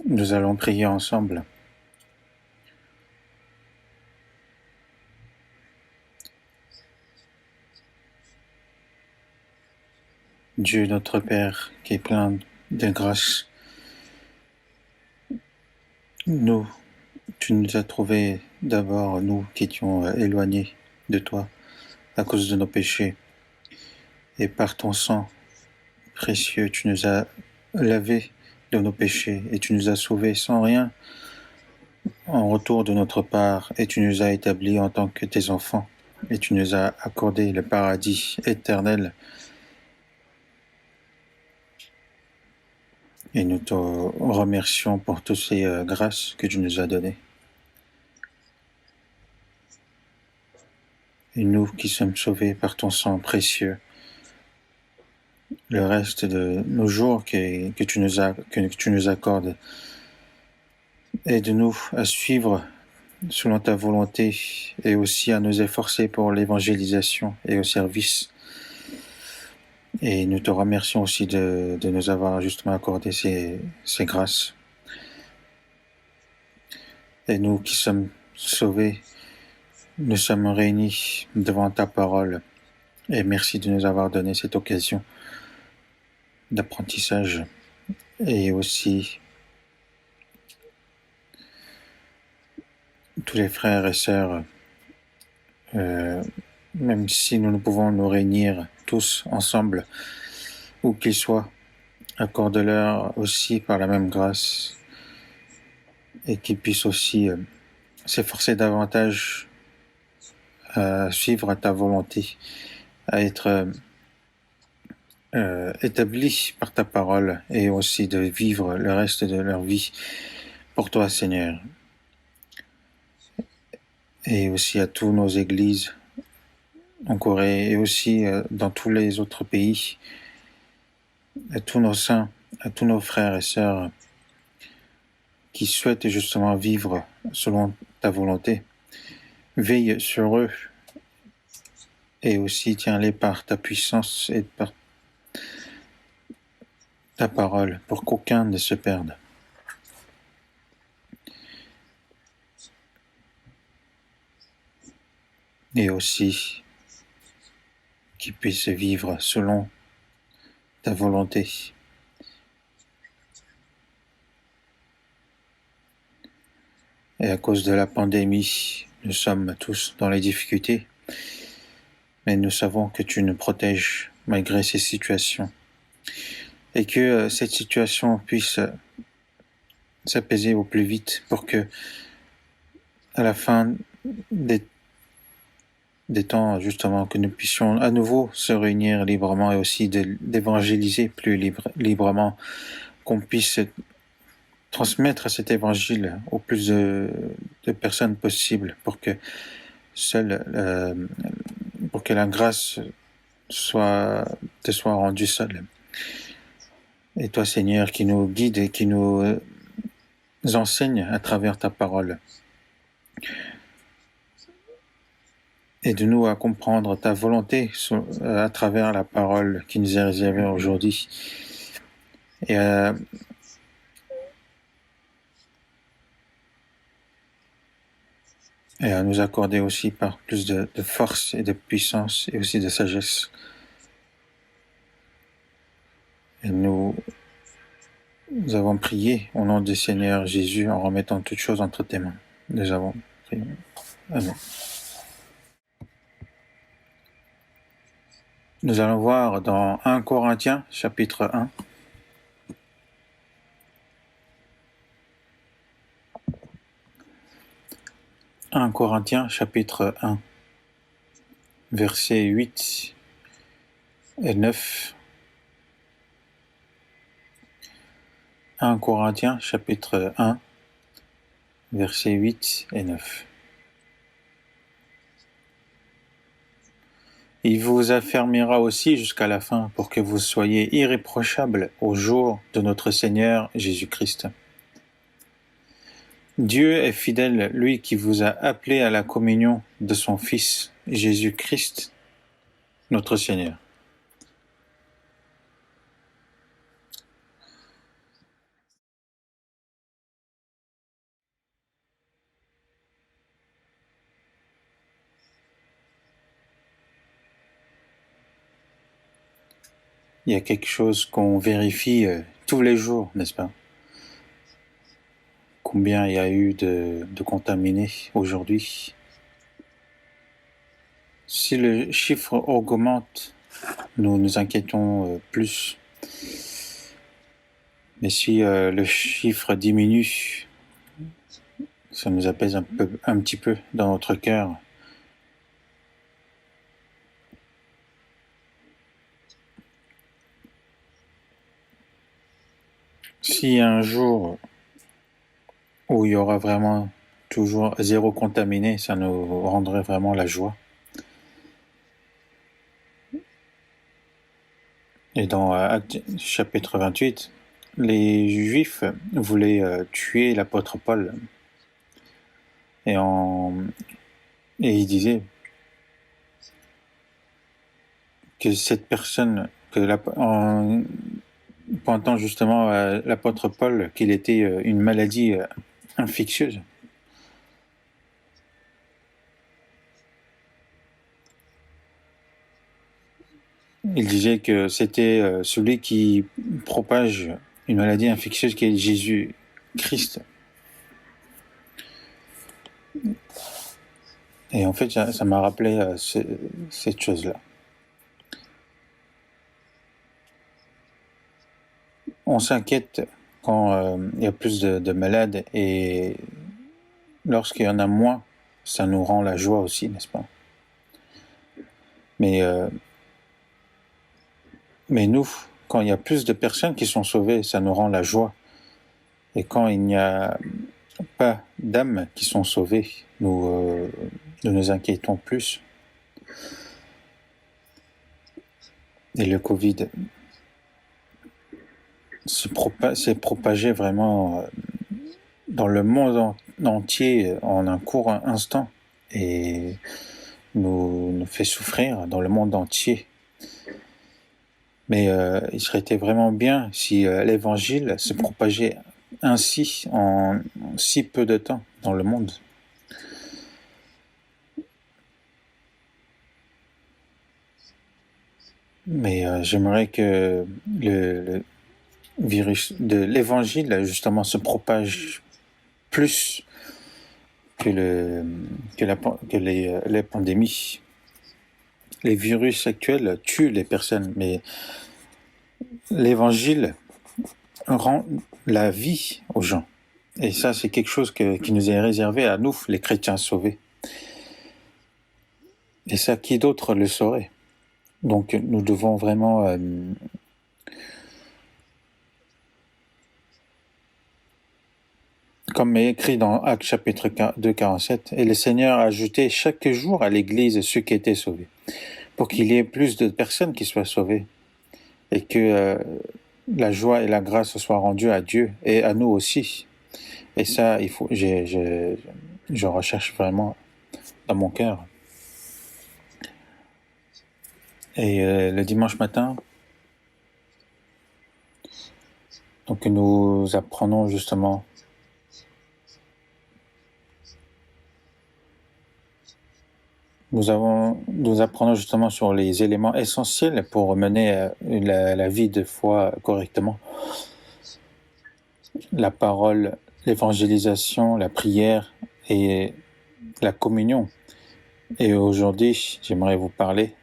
Nous allons prier ensemble. Dieu notre Père, qui est plein de grâce, tu nous as trouvés d'abord, nous qui étions éloignés de toi à cause de nos péchés. Et par ton sang précieux, tu nous as lavés de nos péchés et tu nous as sauvés sans rien en retour de notre part, et tu nous as établis en tant que tes enfants, et tu nous as accordé le paradis éternel. Et nous te remercions pour toutes ces grâces que tu nous as données. Et nous qui sommes sauvés par ton sang précieux, le reste de nos jours que tu nous accordes, aide-nous à suivre selon ta volonté et aussi à nous efforcer pour l'évangélisation et au service. Et nous te remercions aussi de nous avoir justement accordé ces grâces. Et nous qui sommes sauvés, nous sommes réunis devant ta parole. Et merci de nous avoir donné cette occasion d'apprentissage et aussi tous les frères et sœurs, même si nous ne pouvons nous réunir tous ensemble, où qu'ils soient, accorde-leur aussi par la même grâce et qu'ils puissent aussi s'efforcer davantage à suivre ta volonté, à être établis par ta parole et aussi de vivre le reste de leur vie pour toi, Seigneur. Et aussi à tous nos églises en Corée et aussi dans tous les autres pays, à tous nos saints, à tous nos frères et sœurs qui souhaitent justement vivre selon ta volonté. Veille sur eux et aussi tiens-les par ta puissance et par ta parole pour qu'aucun ne se perde. Et aussi qu'ils puissent vivre selon ta volonté. Et à cause de la pandémie, nous sommes tous dans les difficultés, mais nous savons que tu nous protèges malgré ces situations. Et que cette situation puisse s'apaiser au plus vite pour que, à la fin des temps, justement, que nous puissions à nouveau se réunir librement et aussi d'évangéliser plus librement, qu'on puisse transmettre cet évangile au plus de personnes possible pour que pour que la grâce te soit rendue seule. Et toi, Seigneur, qui nous guide et qui nous enseigne à travers ta parole. Aide-nous à comprendre ta volonté à travers la parole qui nous est réservée aujourd'hui. Et à nous accorder aussi par plus de force et de puissance et aussi de sagesse. Et nous avons prié au nom du Seigneur Jésus en remettant toutes choses entre tes mains. Nous avons prié. Amen. Nous allons voir dans 1 Corinthiens, chapitre 1. « 1 Corinthiens, chapitre 1, versets 8 et 9. 1 Corinthiens, chapitre 1, versets 8 et 9. Il vous affermira aussi jusqu'à la fin pour que vous soyez irréprochables au jour de notre Seigneur Jésus-Christ. Dieu est fidèle, lui qui vous a appelé à la communion de son Fils, Jésus-Christ, notre Seigneur. il y a quelque chose qu'on vérifie tous les jours, n'est-ce pas? Combien il y a eu de contaminés aujourd'hui? Si le chiffre augmente, nous nous inquiétons plus. Mais si le chiffre diminue, ça nous apaise un petit peu dans notre cœur. S'il y a un jour où il y aura vraiment toujours zéro contaminé, ça nous rendrait vraiment la joie. Et dans Actes chapitre 28, les Juifs voulaient tuer l'apôtre Paul. Et ils disaient que cette personne, en pointant justement à l'apôtre Paul qu'il était une maladie infectieuse. Il disait que c'était celui qui propage une maladie infectieuse qui est Jésus-Christ. Et en fait, ça m'a rappelé cette chose-là. On s'inquiète quand il y a plus de malades et lorsqu'il y en a moins, ça nous rend la joie aussi, n'est-ce pas? Mais nous, quand il y a plus de personnes qui sont sauvées, ça nous rend la joie. Et quand il n'y a pas d'âmes qui sont sauvées, nous nous inquiétons plus. Et le Covid s'est propagé vraiment dans le monde entier en un court instant et nous fait souffrir dans le monde entier. Mais il serait été vraiment bien si l'évangile se propageait ainsi en si peu de temps dans le monde. Mais j'aimerais que le virus de l'évangile justement se propage plus que les pandémies. Les virus actuels tuent les personnes, mais l'évangile rend la vie aux gens. Et ça, c'est quelque chose qui nous est réservé à nous, les chrétiens sauvés. Et ça, qui d'autre le saurait? Donc, nous devons vraiment comme est écrit dans Actes chapitre 2, 47, « Et le Seigneur a ajouté chaque jour à l'Église ceux qui étaient sauvés, pour qu'il y ait plus de personnes qui soient sauvées, et que la joie et la grâce soient rendues à Dieu et à nous aussi. » Et ça, je recherche vraiment dans mon cœur. Et le dimanche matin, donc nous apprenons justement nous apprenons justement sur les éléments essentiels pour mener la vie de foi correctement. La parole, l'évangélisation, la prière et la communion. Et aujourd'hui, j'aimerais vous parler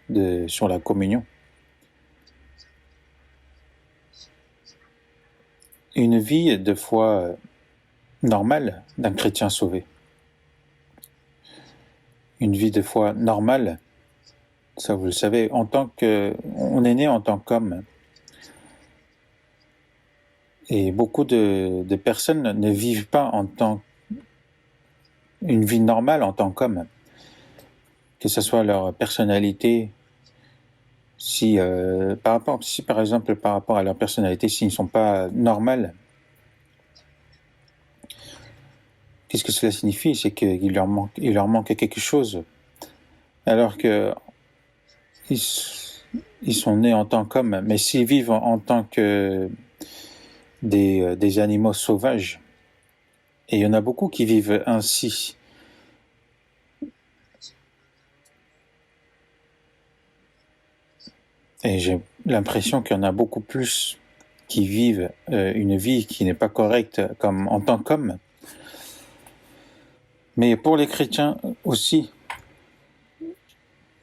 sur la communion. Une vie de foi normale d'un chrétien sauvé. Une vie de foi normale, ça vous le savez, on est né en tant qu'homme. Et beaucoup de personnes ne vivent pas une vie normale en tant qu'homme. Que ce soit leur personnalité, si par exemple par rapport à leur personnalité, s'ils ne sont pas normaux, qu'est-ce que cela signifie? C'est qu'il leur manque quelque chose. Alors que ils sont nés en tant qu'hommes, mais s'ils vivent en tant que des animaux sauvages, et il y en a beaucoup qui vivent ainsi, Et j'ai l'impression qu'il y en a beaucoup plus qui vivent une vie qui n'est pas correcte comme en tant qu'homme. Mais pour les chrétiens aussi,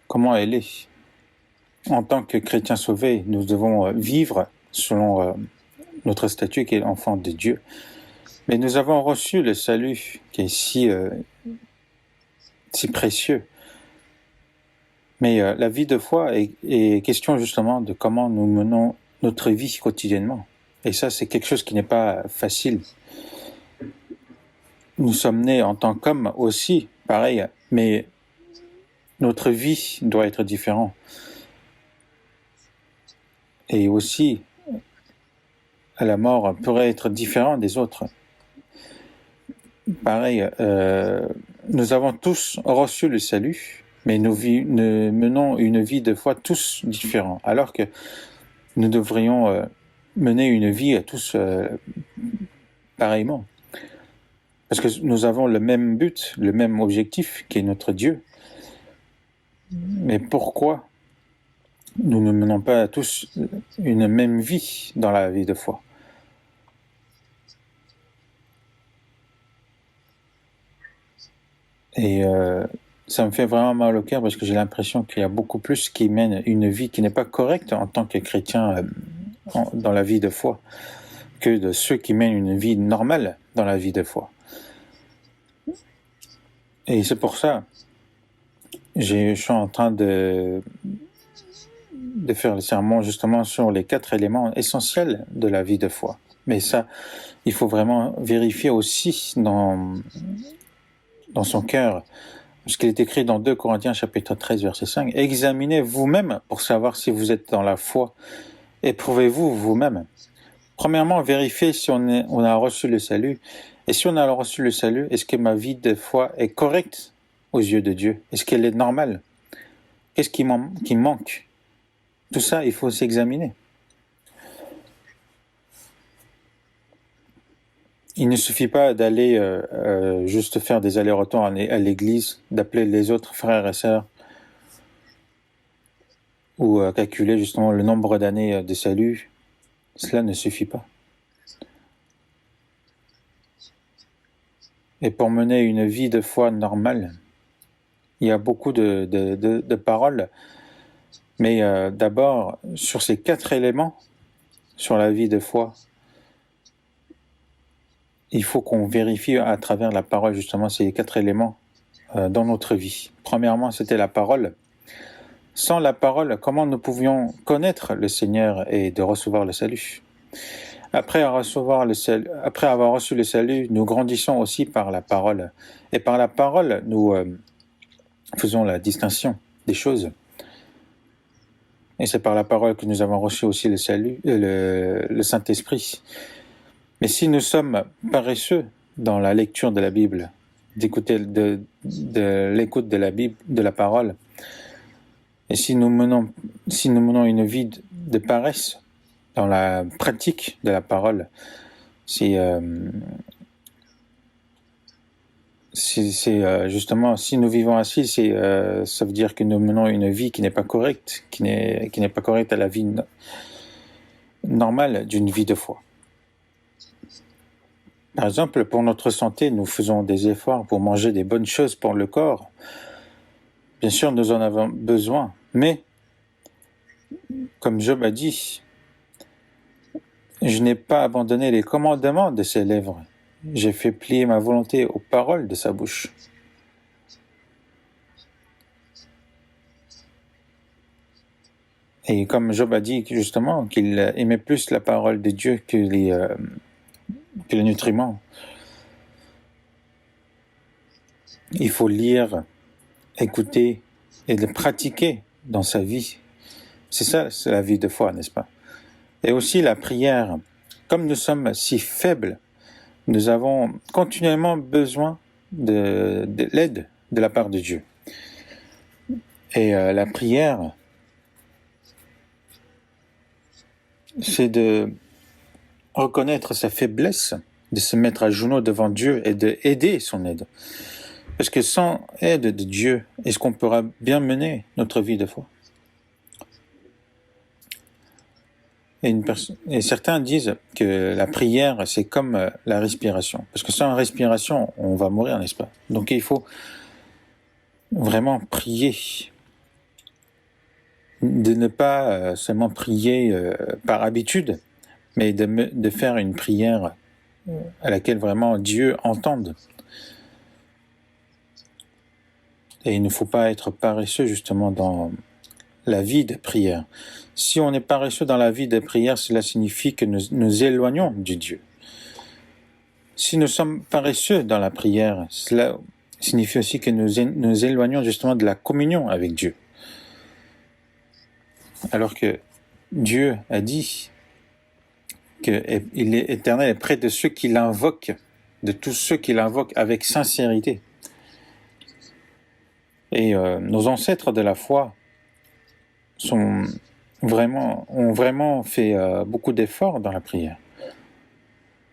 comment elle est. En tant que chrétiens sauvés, nous devons vivre selon notre statut qui est l'enfant de Dieu. Mais nous avons reçu le salut qui est si précieux. Mais la vie de foi est question justement de comment nous menons notre vie quotidiennement. Et ça, c'est quelque chose qui n'est pas facile. Nous sommes nés en tant qu'hommes aussi, pareil, mais notre vie doit être différente. Et aussi, à la mort pourrait être différent des autres. Pareil, nous avons tous reçu le salut, mais nous menons une vie de foi tous différente, alors que nous devrions mener une vie à tous pareillement. Parce que nous avons le même but, le même objectif, qui est notre Dieu. Mais pourquoi nous ne menons pas tous une même vie dans la vie de foi? Et ça me fait vraiment mal au cœur parce que j'ai l'impression qu'il y a beaucoup plus qui mènent une vie qui n'est pas correcte en tant que chrétien dans la vie de foi que de ceux qui mènent une vie normale dans la vie de foi. Et c'est pour ça je suis en train de faire le sermon justement sur les 4 éléments essentiels de la vie de foi. Mais ça, il faut vraiment vérifier aussi dans son cœur. Ce qu'il est écrit dans 2 Corinthiens chapitre 13 verset 5, « Examinez vous-même pour savoir si vous êtes dans la foi. Éprouvez-vous vous-même. » Premièrement, vérifiez si on a reçu le salut. Et si on a reçu le salut, est-ce que ma vie de foi est correcte aux yeux de Dieu? Est-ce qu'elle est normale? Qu'est-ce qui manque? Tout ça, il faut s'examiner. Il ne suffit pas d'aller juste faire des allers-retours à l'église, d'appeler les autres frères et sœurs, ou calculer justement le nombre d'années de salut. Cela ne suffit pas. Et pour mener une vie de foi normale, il y a beaucoup de paroles, mais d'abord, sur ces 4 éléments, sur la vie de foi, il faut qu'on vérifie à travers la parole justement ces 4 éléments dans notre vie. Premièrement, c'était la parole. Sans la parole, comment nous pouvions connaître le Seigneur et de recevoir le salut? Après avoir reçu le salut, nous grandissons aussi par la parole. Et par la parole, nous faisons la distinction des choses. Et c'est par la parole que nous avons reçu aussi le salut, le Saint-Esprit. Mais si nous sommes paresseux dans la lecture de la Bible, d'écouter de l'écoute de la Bible, de la parole, et si nous menons une vie de paresse dans la pratique de la parole, justement, si nous vivons ainsi, ça veut dire que nous menons une vie qui n'est pas correcte, qui n'est pas correcte à la vie normale d'une vie de foi. Par exemple, pour notre santé, nous faisons des efforts pour manger des bonnes choses pour le corps. Bien sûr, nous en avons besoin, mais comme Job a dit, je n'ai pas abandonné les commandements de ses lèvres. J'ai fait plier ma volonté aux paroles de sa bouche. Et comme Job a dit justement qu'il aimait plus la parole de Dieu que les nutriments. Il faut lire, écouter et le pratiquer dans sa vie. C'est ça, c'est la vie de foi, n'est-ce pas? Et aussi la prière. Comme nous sommes si faibles, nous avons continuellement besoin de l'aide de la part de Dieu. Et la prière, c'est de reconnaître sa faiblesse, de se mettre à genoux devant Dieu et d'aider son aide. Parce que sans aide de Dieu, est-ce qu'on pourra bien mener notre vie de foi? Et certains disent que la prière, c'est comme la respiration. Parce que sans respiration, on va mourir, n'est-ce pas? Donc il faut vraiment prier. De ne pas seulement prier par habitude, mais de faire une prière à laquelle vraiment Dieu entende. Et il ne faut pas être paresseux justement dans la vie de prière. Si on est paresseux dans la vie de prière, cela signifie que nous nous éloignons du Dieu. Si nous sommes paresseux dans la prière, cela signifie aussi que nous éloignons justement de la communion avec Dieu. Alors que Dieu a dit qu'il est éternel et près de ceux qui l'invoquent, de tous ceux qui l'invoquent avec sincérité. Et nos ancêtres de la foi ont vraiment fait beaucoup d'efforts dans la prière.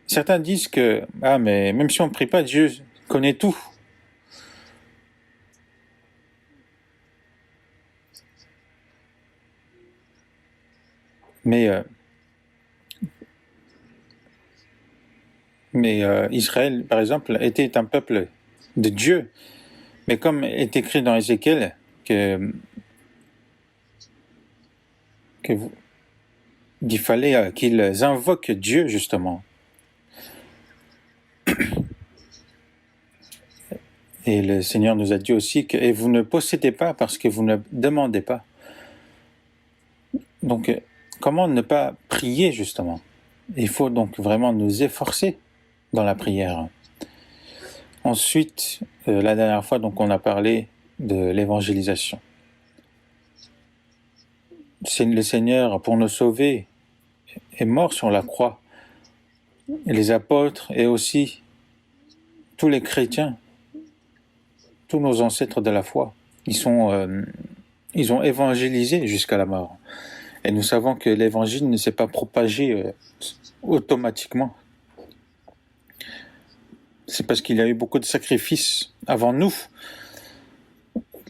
Certains disent que mais même si on ne prie pas, Dieu connaît tout. Mais Israël, par exemple, était un peuple de Dieu. Mais comme est écrit dans Ézéchiel qu'il fallait qu'ils invoquent Dieu, justement. Et le Seigneur nous a dit aussi que et vous ne possédez pas parce que vous ne demandez pas. Donc, comment ne pas prier, justement? Il faut donc vraiment nous efforcer dans la prière. Ensuite, la dernière fois, donc, on a parlé de l'évangélisation. Le Seigneur, pour nous sauver, est mort sur la croix. Et les apôtres et aussi tous les chrétiens, tous nos ancêtres de la foi, ils ont évangélisé jusqu'à la mort. Et nous savons que l'évangile ne s'est pas propagé automatiquement. C'est parce qu'il y a eu beaucoup de sacrifices avant nous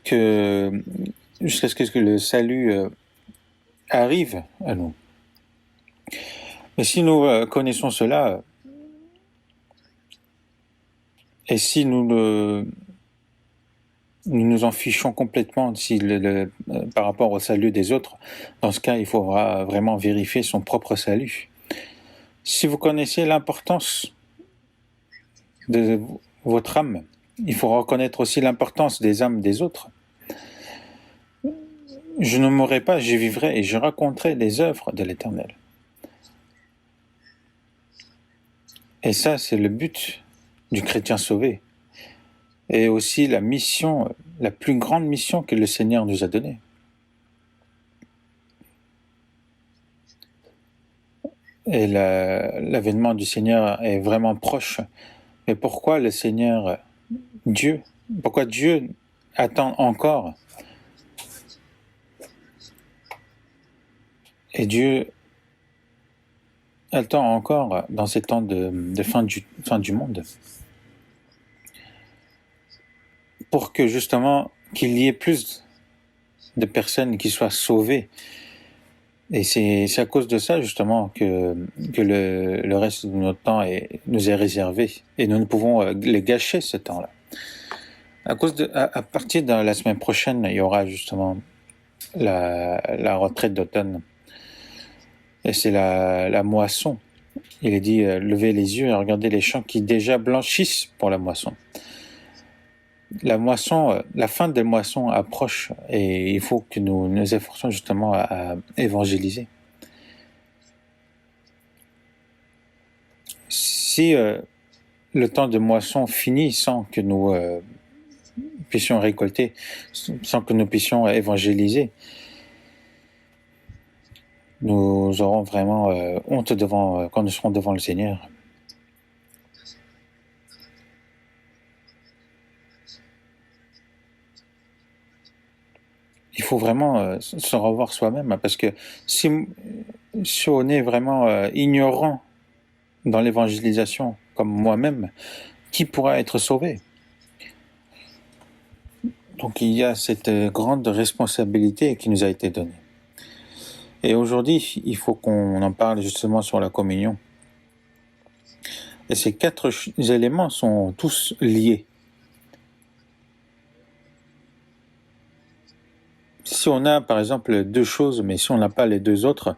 jusqu'à ce que le salut arrive à nous. Mais si nous connaissons cela, et si nous nous en fichons complètement par rapport au salut des autres, dans ce cas, il faudra vraiment vérifier son propre salut. Si vous connaissez l'importance de votre âme, il faut reconnaître aussi l'importance des âmes des autres. Je ne mourrai pas, je vivrai et je raconterai les œuvres de l'Éternel. Et ça, c'est le but du chrétien sauvé. Et aussi la mission, la plus grande mission que le Seigneur nous a donnée. Et l'avènement du Seigneur est vraiment proche. Mais pourquoi le Seigneur, pourquoi Dieu attend encore? Et Dieu attend encore dans ces temps de fin du monde. Pour que justement, qu'il y ait plus de personnes qui soient sauvées. Et c'est à cause de ça justement que le reste de notre temps nous est réservé. Et nous ne pouvons les gâcher ce temps-là. À partir de la semaine prochaine, il y aura justement la retraite d'automne. Et c'est la moisson. Il est dit, levez les yeux et regardez les champs qui déjà blanchissent pour la moisson. La moisson, la fin des moissons approche et il faut que nous nous efforcions justement à évangéliser. Si le temps de moisson finit sans que nous puissions récolter, sans que nous puissions évangéliser, nous aurons vraiment honte quand nous serons devant le Seigneur. Il faut vraiment se revoir soi-même, parce que si on est vraiment ignorant dans l'évangélisation, comme moi-même, qui pourra être sauvé? Donc il y a cette grande responsabilité qui nous a été donnée. Et aujourd'hui, il faut qu'on en parle justement sur la communion. Et ces quatre éléments sont tous liés. Si on a par exemple deux choses, mais si on n'a pas les deux autres,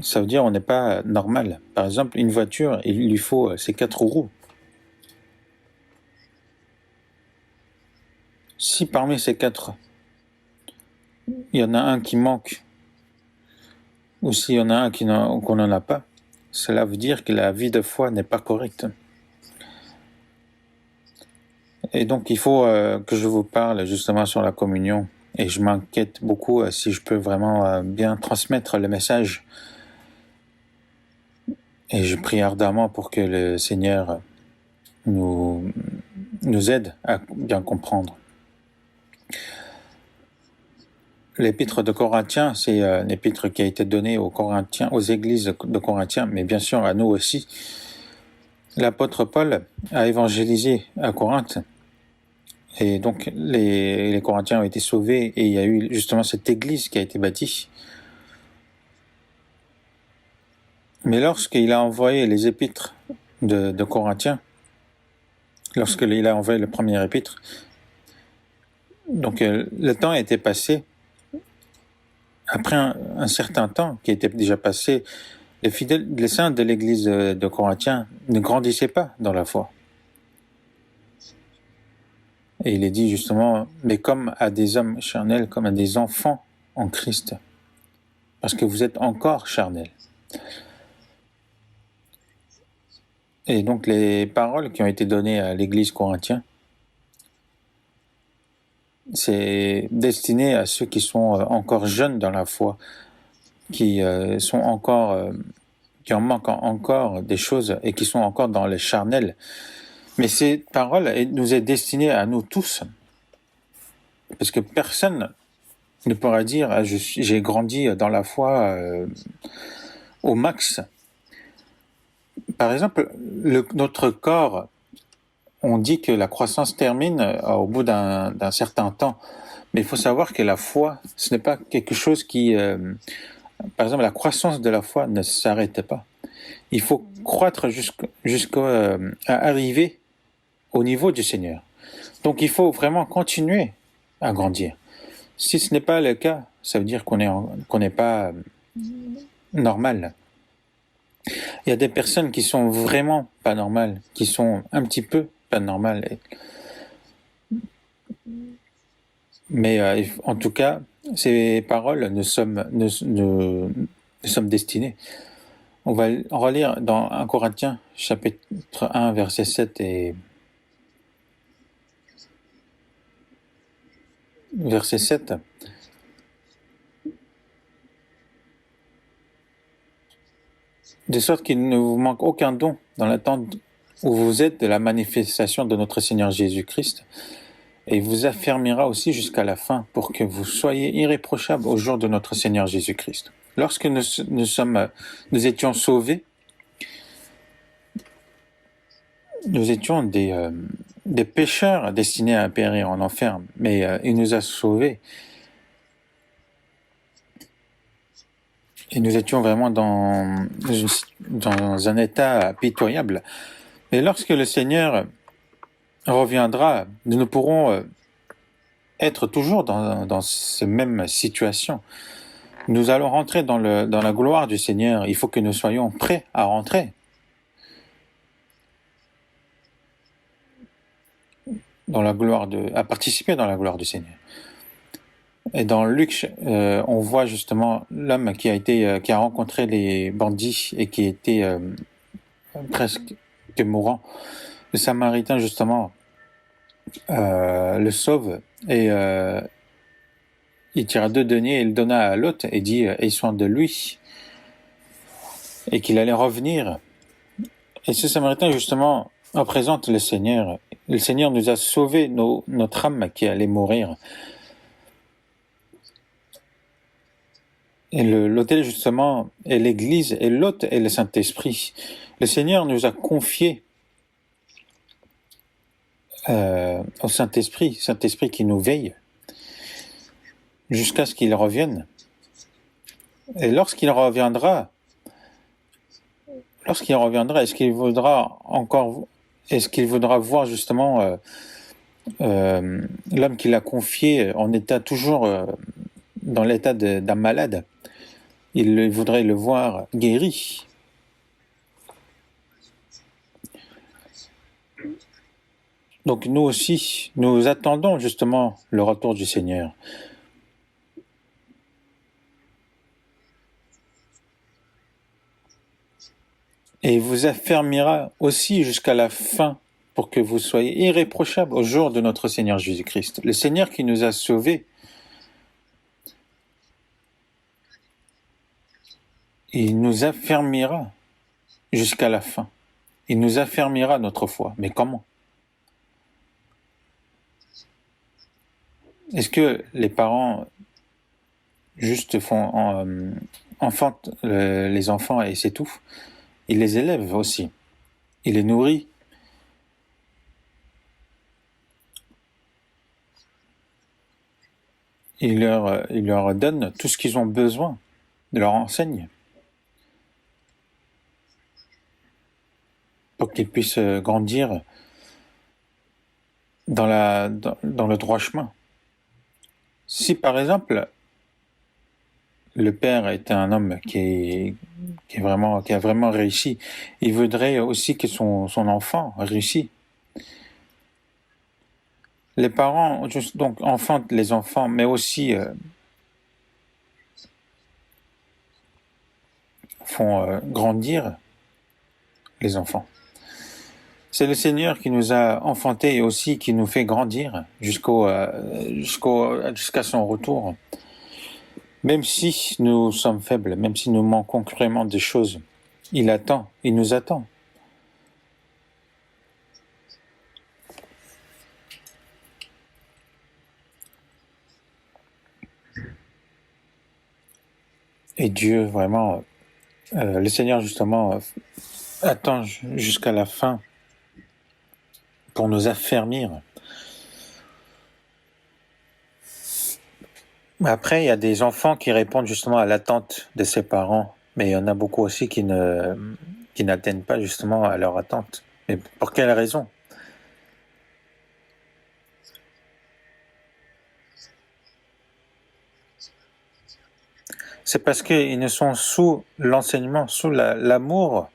ça veut dire qu'on n'est pas normal. Par exemple, une voiture, il lui faut ses quatre roues. Si parmi ces quatre, il y en a un qui manque, ou s'il y en a un qu'on n'en a pas, cela veut dire que la vie de foi n'est pas correcte. Et donc il faut que je vous parle justement sur la communion. Et je m'inquiète beaucoup si je peux vraiment bien transmettre le message. Et je prie ardemment pour que le Seigneur nous aide à bien comprendre. L'épître de Corinthiens, c'est une épître qui a été donnée aux Corinthiens, aux églises de Corinthiens, mais bien sûr à nous aussi. L'apôtre Paul a évangélisé à Corinthe, et donc les Corinthiens ont été sauvés, et il y a eu justement cette église qui a été bâtie. Mais lorsqu'il a envoyé les épîtres de Corinthiens, lorsqu'il a envoyé le premier épître, donc le temps a été passé. Après un certain temps qui était déjà passé, les saints de l'église de Corinthiens ne grandissaient pas dans la foi. Et il est dit justement, mais comme à des hommes charnels, comme à des enfants en Christ, parce que vous êtes encore charnels. Et donc les paroles qui ont été données à l'église corinthienne, c'est destiné à ceux qui sont encore jeunes dans la foi, qui sont encore, qui en manquent encore des choses et qui sont encore dans les charnels. Mais cette parole nous est destinée à nous tous, parce que personne ne pourra dire j'ai grandi dans la foi au max. Par exemple, notre corps, on dit que la croissance termine au bout d'un certain temps, mais il faut savoir que la foi, ce n'est pas quelque chose qui... par exemple, la croissance de la foi ne s'arrête pas. Il faut croître jusqu'à arriver au niveau du Seigneur. Donc il faut vraiment continuer à grandir. Si ce n'est pas le cas, ça veut dire qu'on n'est pas normal. Il y a des personnes qui sont vraiment pas normales, qui sont un petit peu pas normales. Mais en tout cas, ces paroles nous sommes destinés. On va relire dans 1 Corinthiens, chapitre 1, verset 7 et verset 7. De sorte qu'il ne vous manque aucun don dans l'attente où vous êtes de la manifestation de notre Seigneur Jésus-Christ, et il vous affermira aussi jusqu'à la fin pour que vous soyez irréprochables au jour de notre Seigneur Jésus-Christ. Lorsque nous étions sauvés, nous étions des pécheurs destinés à périr en enfer, mais il nous a sauvés. Et nous étions vraiment dans un état pitoyable. Et lorsque le Seigneur reviendra, nous pourrons être toujours dans ces mêmes situations. Nous allons rentrer dans la gloire du Seigneur. Il faut que nous soyons prêts à rentrer. À participer dans la gloire du Seigneur. Et dans Luc, on voit justement l'homme qui a rencontré les bandits et qui était presque mourant. Le Samaritain justement le sauve et il tira 2 deniers et il donna à l'autre et dit aie soin de lui, et qu'il allait revenir. Et ce Samaritain justement représente le Seigneur. Le Seigneur nous a sauvé notre âme qui allait mourir. Et l'autel justement est l'Église et l'hôte est le Saint-Esprit. Le Seigneur nous a confié au Saint-Esprit qui nous veille jusqu'à ce qu'il revienne. Et lorsqu'il reviendra, est-ce qu'il voudra voir justement l'homme qu'il a confié en état toujours dans l'état d'un malade? Il voudrait le voir guéri. Donc nous aussi, nous attendons justement le retour du Seigneur. Et il vous affermira aussi jusqu'à la fin pour que vous soyez irréprochables au jour de notre Seigneur Jésus-Christ. Le Seigneur qui nous a sauvés, il nous affermira jusqu'à la fin. Il nous affermira notre foi. Mais comment? Est-ce que les parents juste enfantent les enfants et c'est tout? Ils les élèvent aussi. Il les nourrit. Il leur donne tout ce qu'ils ont besoin. Il leur enseigne pour qu'ils puissent grandir dans le droit chemin. Si par exemple le père était un homme qui a vraiment réussi, il voudrait aussi que son enfant réussisse. Les parents donc enfantent les enfants, mais aussi font grandir les enfants. C'est le Seigneur qui nous a enfantés et aussi qui nous fait grandir jusqu'à son retour. Même si nous sommes faibles, même si nous manquons cruellement des choses, il nous attend. Et Dieu, vraiment, le Seigneur justement attend jusqu'à la fin pour nous affermir. Après, il y a des enfants qui répondent justement à l'attente de ses parents, mais il y en a beaucoup aussi qui n'atteignent pas justement à leur attente. Mais pour quelle raison? C'est parce qu'ils ne sont sous l'enseignement, sous l'amour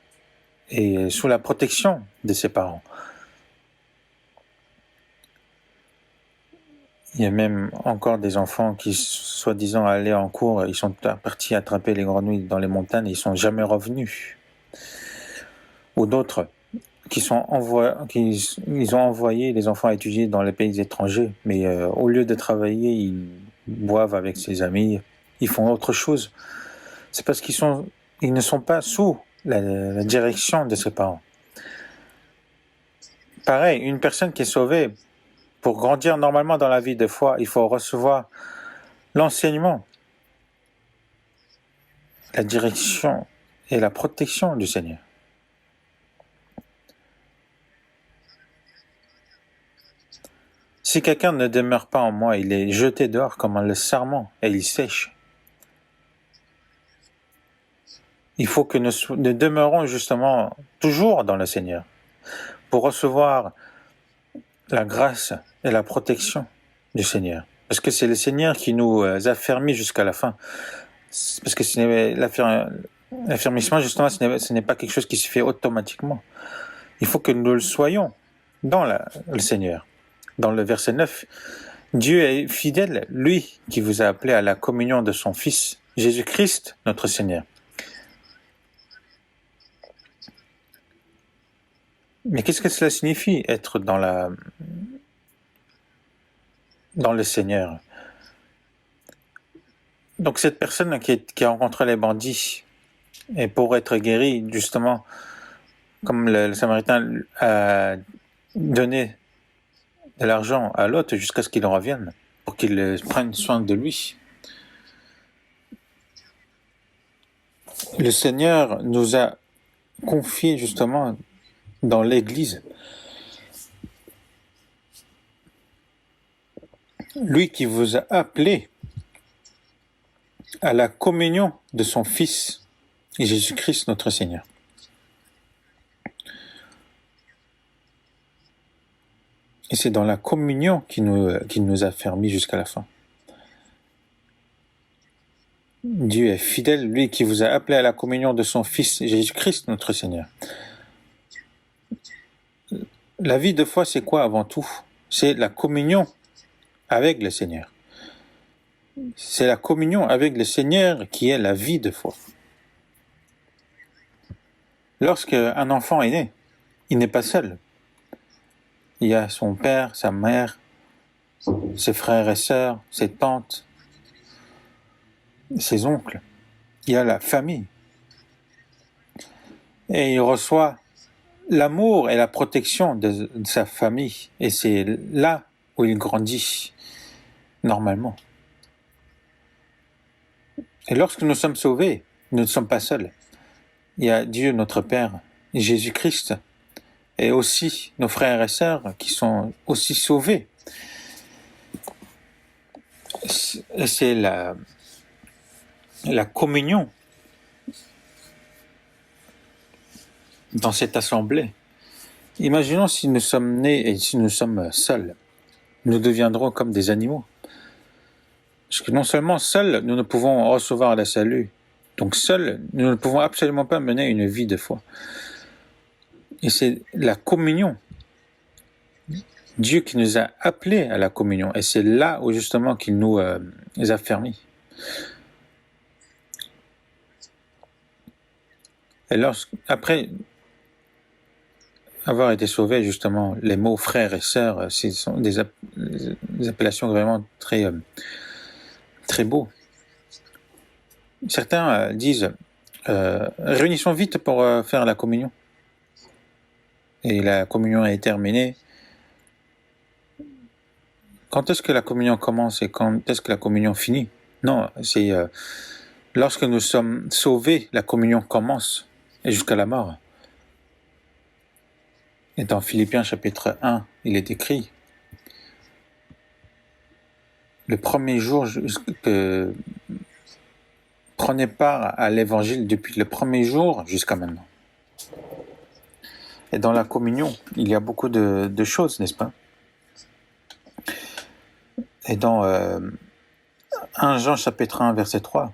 et sous la protection de ses parents. Il y a même encore des enfants qui, soi-disant, allaient en cours, ils sont partis attraper les grenouilles dans les montagnes et ils sont jamais revenus. Ou d'autres qui ils ont envoyé les enfants à étudier dans les pays étrangers, mais au lieu de travailler, ils boivent avec ses amis, ils font autre chose. C'est parce qu'ils ne sont pas sous la direction de ses parents. Pareil, une personne qui est sauvée, pour grandir normalement dans la vie de foi, il faut recevoir l'enseignement, la direction et la protection du Seigneur. Si quelqu'un ne demeure pas en moi, il est jeté dehors comme le sarment et il sèche. Il faut que nous demeurons justement toujours dans le Seigneur pour recevoir la grâce et la protection du Seigneur. Parce que c'est le Seigneur qui nous affermit jusqu'à la fin. Parce que l'affermissement, justement, ce n'est pas quelque chose qui se fait automatiquement. Il faut que nous le soyons dans le Seigneur. Dans le verset 9, Dieu est fidèle, lui qui vous a appelé à la communion de son Fils, Jésus-Christ, notre Seigneur. Mais qu'est-ce que cela signifie, être dans le Seigneur? Donc cette personne qui a rencontré les bandits, et pour être guéri, justement, comme le Samaritain a donné de l'argent à l'autre jusqu'à ce qu'il revienne, pour qu'il prenne soin de lui. Le Seigneur nous a confié justement dans l'Église. Lui qui vous a appelé à la communion de son Fils, Jésus-Christ notre Seigneur. Et c'est dans la communion qu'il nous a fermis jusqu'à la fin. Dieu est fidèle, lui qui vous a appelé à la communion de son Fils, Jésus-Christ notre Seigneur. La vie de foi, c'est quoi avant tout? C'est la communion avec le Seigneur. C'est la communion avec le Seigneur qui est la vie de foi. Lorsque un enfant est né, il n'est pas seul. Il y a son père, sa mère, ses frères et sœurs, ses tantes, ses oncles. Il y a la famille. Et il reçoit l'amour et la protection de sa famille. Et c'est là où il grandit normalement. Et lorsque nous sommes sauvés, nous ne sommes pas seuls. Il y a Dieu notre Père, Jésus-Christ, et aussi nos frères et sœurs qui sont aussi sauvés. C'est la communion dans cette assemblée. Imaginons si nous sommes nés et si nous sommes seuls. Nous deviendrons comme des animaux. Parce que non seulement seuls, nous ne pouvons recevoir le salut. Donc seuls, nous ne pouvons absolument pas mener une vie de foi. Et c'est la communion. Dieu qui nous a appelés à la communion. Et c'est là où justement qu'il nous a fermis. Et après avoir été sauvés, justement, les mots frères et sœurs, ce sont des appellations vraiment très beaux. Certains disent réunissons vite pour faire la communion. Et la communion est terminée. Quand est-ce que la communion commence et quand est-ce que la communion finit? Non, c'est lorsque nous sommes sauvés, la communion commence et jusqu'à la mort. Et dans Philippiens chapitre 1, il est écrit le premier jour que prenez part à l'évangile depuis le premier jour jusqu'à maintenant. Et dans la communion, il y a beaucoup de choses, n'est-ce pas? Et dans 1 Jean chapitre 1 verset 3,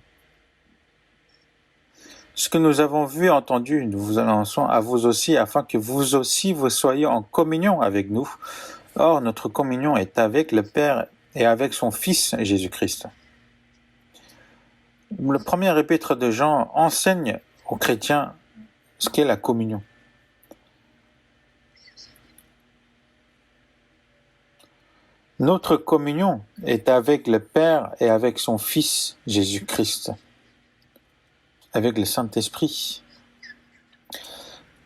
ce que nous avons vu et entendu, nous vous annonçons à vous aussi, afin que vous aussi vous soyez en communion avec nous. Or, notre communion est avec le Père et avec son Fils Jésus-Christ. Le premier épître de Jean enseigne aux chrétiens ce qu'est la communion. Notre communion est avec le Père et avec son Fils Jésus-Christ, avec le Saint-Esprit.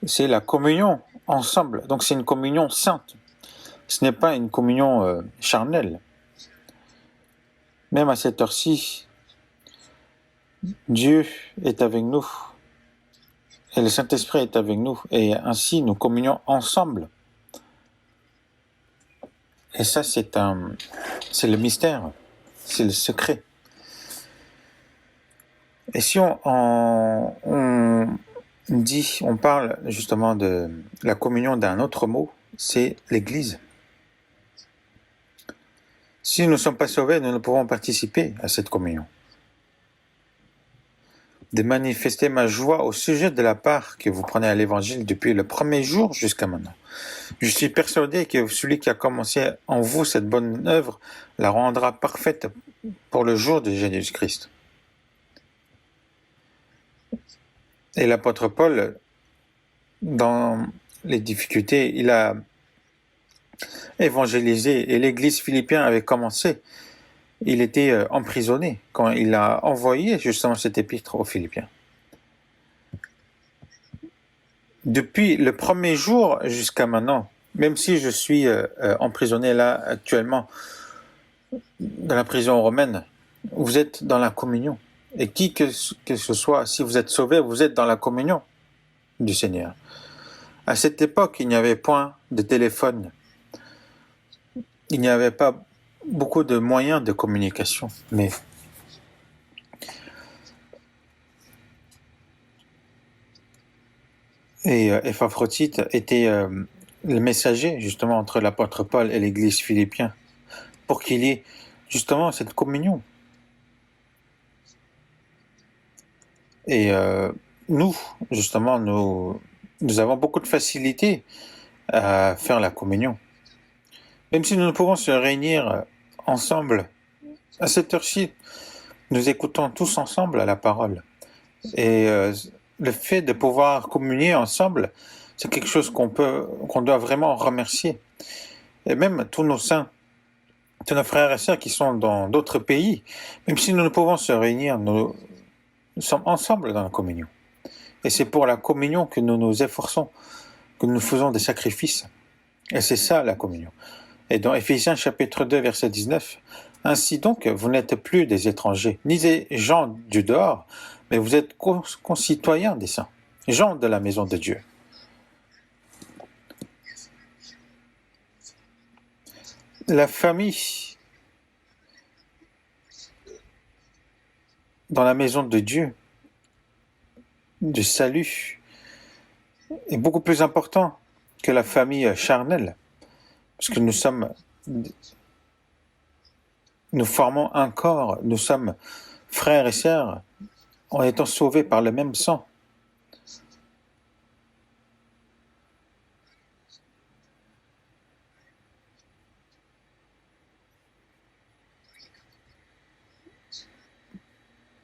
C'est la communion ensemble, donc c'est une communion sainte. Ce n'est pas une communion charnelle. Même à cette heure-ci, Dieu est avec nous et le Saint-Esprit est avec nous et ainsi nous communions ensemble. Et ça, c'est le mystère, c'est le secret. Et si on parle justement de la communion d'un autre mot, c'est l'Église. Si nous ne sommes pas sauvés, nous ne pouvons participer à cette communion. De manifester ma joie au sujet de la part que vous prenez à l'Évangile depuis le premier jour jusqu'à maintenant. Je suis persuadé que celui qui a commencé en vous cette bonne œuvre la rendra parfaite pour le jour de Jésus-Christ. Et l'apôtre Paul, dans les difficultés, il a évangélisé et l'église philippienne avait commencé. Il était emprisonné quand il a envoyé justement cet épître aux Philippiens. Depuis le premier jour jusqu'à maintenant, même si je suis emprisonné là actuellement dans la prison romaine, vous êtes dans la communion. Et qui que ce soit, si vous êtes sauvé, vous êtes dans la communion du Seigneur. À cette époque, il n'y avait point de téléphone. Il n'y avait pas beaucoup de moyens de communication. Mais Et Épaphrodite était le messager justement entre l'apôtre Paul et l'église philippienne pour qu'il y ait justement cette communion. Et nous, justement, nous avons beaucoup de facilité à faire la communion. Même si nous ne pouvons se réunir ensemble, à cette heure-ci, nous écoutons tous ensemble la parole. Et le fait de pouvoir communier ensemble, c'est quelque chose qu'on doit vraiment remercier. Et même tous nos saints, tous nos frères et sœurs qui sont dans d'autres pays, même si nous ne pouvons se réunir, nous sommes ensemble dans la communion. Et c'est pour la communion que nous nous efforçons, que nous faisons des sacrifices. Et c'est ça la communion. Et dans Éphésiens chapitre 2, verset 19, « Ainsi donc, vous n'êtes plus des étrangers, ni des gens du dehors, mais vous êtes concitoyens des saints, gens de la maison de Dieu. » La famille dans la maison de Dieu, du salut, est beaucoup plus important que la famille charnelle, parce que nous formons un corps, nous sommes frères et sœurs en étant sauvés par le même sang.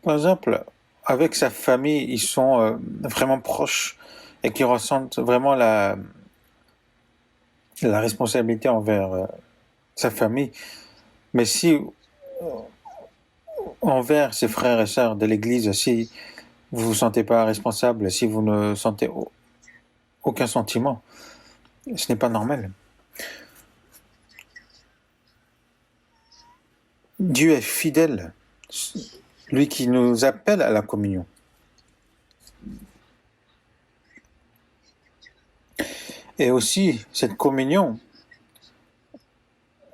Par exemple, avec sa famille, ils sont vraiment proches et qui ressentent vraiment la responsabilité envers sa famille. Mais si envers ses frères et sœurs de l'Église, si vous ne vous sentez pas responsable, si vous ne sentez aucun sentiment, ce n'est pas normal. Dieu est fidèle, lui qui nous appelle à la communion. Et aussi, cette communion,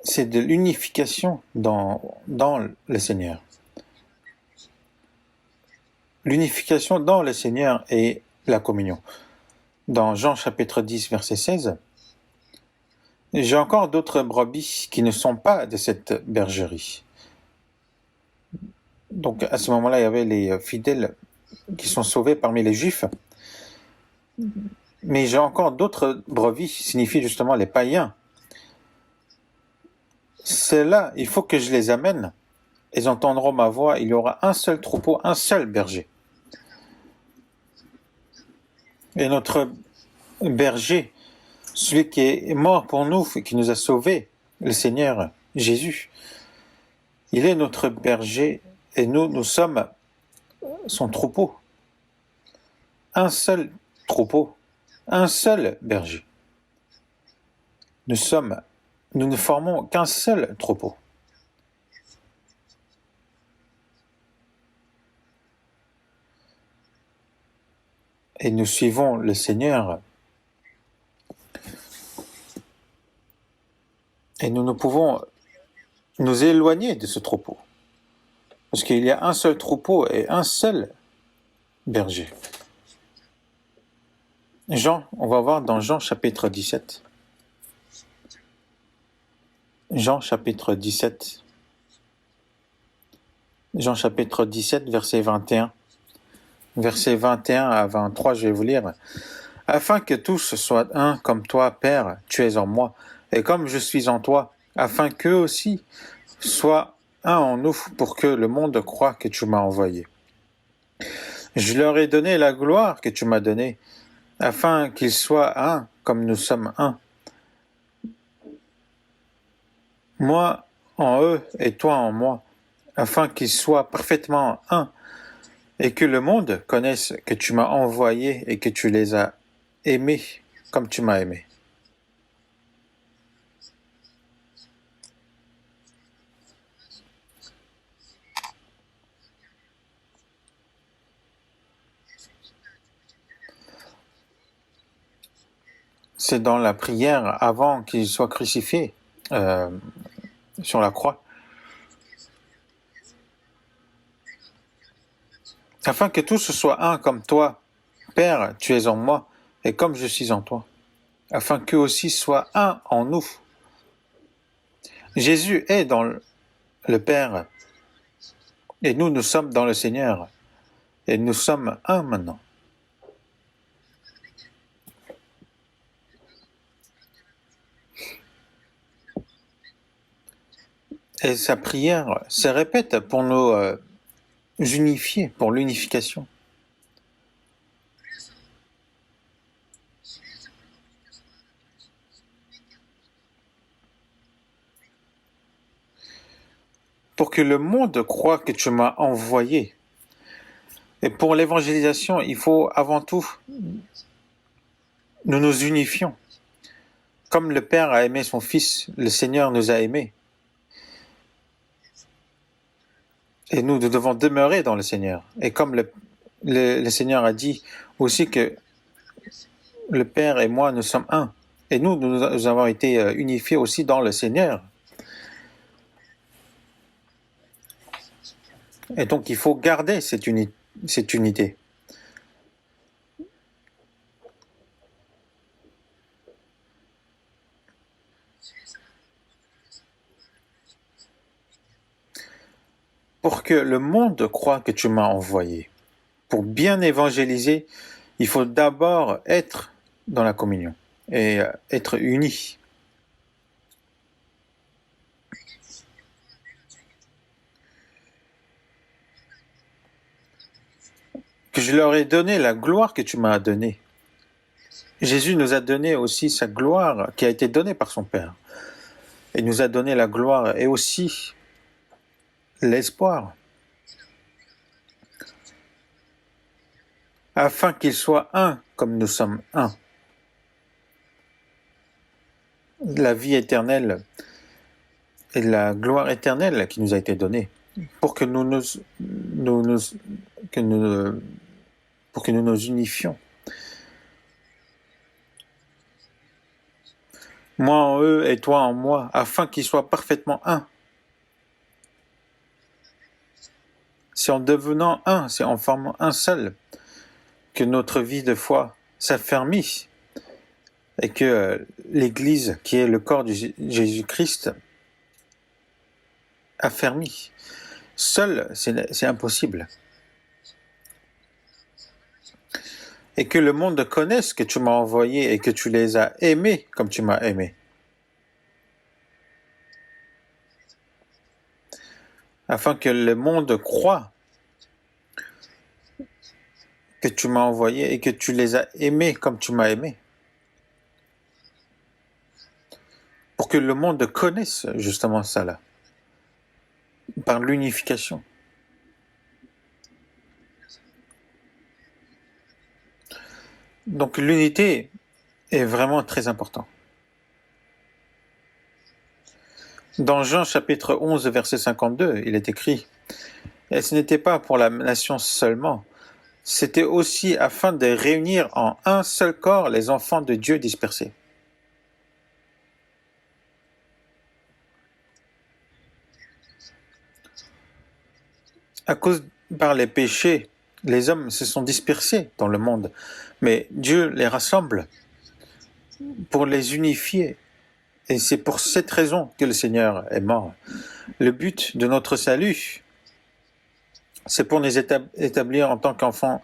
c'est de l'unification dans le Seigneur. L'unification dans le Seigneur est la communion. Dans Jean chapitre 10, verset 16, « J'ai encore d'autres brebis qui ne sont pas de cette bergerie. » Donc à ce moment-là, il y avait les fidèles qui sont sauvés parmi les Juifs. Mais j'ai encore d'autres brebis, signifie justement les païens. Ceux-là, il faut que je les amène. Ils entendront ma voix, il y aura un seul troupeau, un seul berger. Et notre berger, celui qui est mort pour nous et qui nous a sauvés, le Seigneur Jésus, il est notre berger et nous sommes son troupeau. Un seul troupeau, un seul berger. Nous ne formons qu'un seul troupeau. Et nous suivons le Seigneur. Et nous ne pouvons nous éloigner de ce troupeau. Parce qu'il y a un seul troupeau et un seul berger. Jean, on va voir dans Jean chapitre 17. Jean chapitre 17. Jean chapitre 17, verset 21. Versets 21 à 23, je vais vous lire. « Afin que tous soient un comme toi, Père, tu es en moi, et comme je suis en toi, afin qu'eux aussi soient un en nous, pour que le monde croie que tu m'as envoyé. Je leur ai donné la gloire que tu m'as donnée, afin qu'ils soient un comme nous sommes un. Moi en eux et toi en moi, afin qu'ils soient parfaitement un, et que le monde connaisse que tu m'as envoyé et que tu les as aimés comme tu m'as aimé. » C'est dans la prière avant qu'il soit crucifié sur la croix. Afin que tous soient un comme toi, Père, tu es en moi, et comme je suis en toi, afin qu'eux aussi soient un en nous. Jésus est dans le Père, et nous sommes dans le Seigneur, et nous sommes un maintenant. Et sa prière se répète pour nous unifier, pour l'unification. Pour que le monde croie que tu m'as envoyé. Et pour l'évangélisation, il faut avant tout, nous nous unifions. Comme le Père a aimé son Fils, le Seigneur nous a aimés. Et nous devons demeurer dans le Seigneur. Et comme le Seigneur a dit aussi que le Père et moi, nous sommes un. Et nous avons été unifiés aussi dans le Seigneur. Et donc, il faut garder cette unité. Pour que le monde croie que tu m'as envoyé. Pour bien évangéliser, il faut d'abord être dans la communion et être unis. Que je leur ai donné la gloire que tu m'as donnée. Jésus nous a donné aussi sa gloire qui a été donnée par son Père. Il nous a donné la gloire et aussi l'espoir. Afin qu'ils soient un comme nous sommes un. La vie éternelle et la gloire éternelle qui nous a été donnée pour que nous nous unifions. Moi en eux et toi en moi, afin qu'ils soient parfaitement un. C'est en devenant un, c'est en formant un seul, que notre vie de foi s'affermit et que l'Église, qui est le corps de Jésus-Christ, affermit. Seul, c'est impossible. Et que le monde connaisse que tu m'as envoyé et que tu les as aimés comme tu m'as aimé. Afin que le monde croie que tu m'as envoyé et que tu les as aimés comme tu m'as aimé. Pour que le monde connaisse justement ça là, par l'unification. Donc l'unité est vraiment très importante. Dans Jean chapitre 11, verset 52, il est écrit « Et ce n'était pas pour la nation seulement, c'était aussi afin de réunir en un seul corps les enfants de Dieu dispersés. » À cause par les péchés, les hommes se sont dispersés dans le monde, mais Dieu les rassemble pour les unifier. Et c'est pour cette raison que le Seigneur est mort. Le but de notre salut, c'est pour nous établir en tant qu'enfants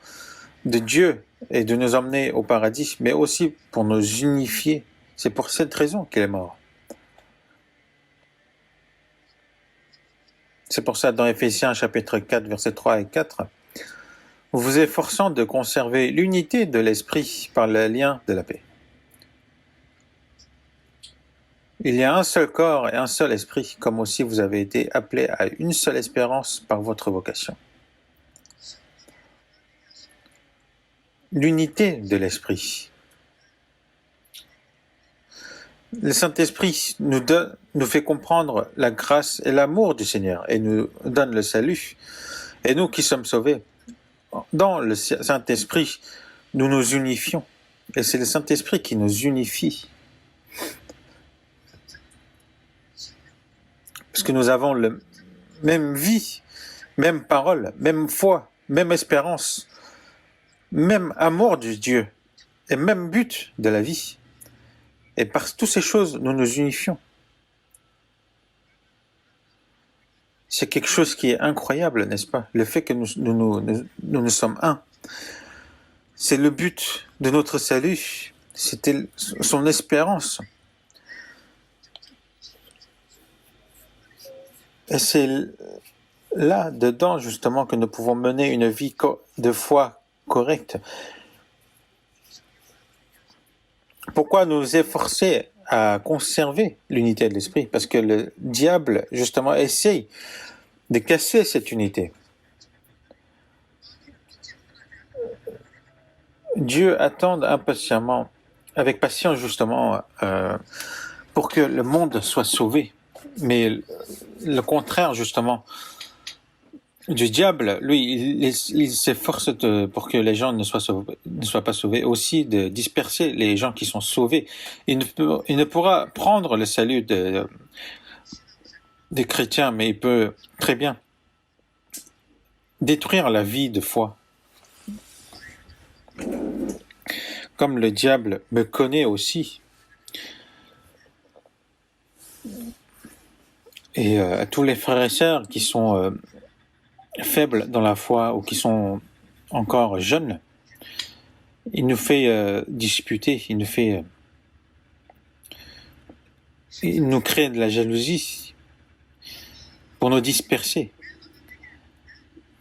de Dieu et de nous emmener au paradis, mais aussi pour nous unifier. C'est pour cette raison qu'il est mort. C'est pour ça, dans Éphésiens chapitre 4, versets 3 et 4, vous efforçant de conserver l'unité de l'esprit par le lien de la paix. Il y a un seul corps et un seul esprit, comme aussi vous avez été appelés à une seule espérance par votre vocation. L'unité de l'esprit. Le Saint-Esprit nous fait comprendre la grâce et l'amour du Seigneur et nous donne le salut. Et nous qui sommes sauvés, dans le Saint-Esprit, nous nous unifions. Et c'est le Saint-Esprit qui nous unifie. Parce que nous avons la même vie, même parole, même foi, même espérance, même amour du Dieu. et même but de la vie. Et par toutes ces choses, nous nous unifions. C'est quelque chose qui est incroyable, n'est-ce pas? Le fait que nous sommes un. C'est le but de notre salut. C'était son espérance. Et c'est là, dedans, justement, que nous pouvons mener une vie de foi correcte. Pourquoi nous efforcer à conserver l'unité de l'esprit? Parce que le diable, justement, essaye de casser cette unité. Dieu attend impatiemment, avec patience, justement, pour que le monde soit sauvé. Mais le contraire, justement, du diable, lui, il s'efforce pour que les gens ne soient pas sauvés, aussi de disperser les gens qui sont sauvés. Il ne pourra prendre le salut des chrétiens, mais il peut très bien détruire la vie de foi. Comme le diable me connaît aussi. Et à tous les frères et sœurs qui sont faibles dans la foi ou qui sont encore jeunes, il nous fait disputer, il nous crée de la jalousie pour nous disperser.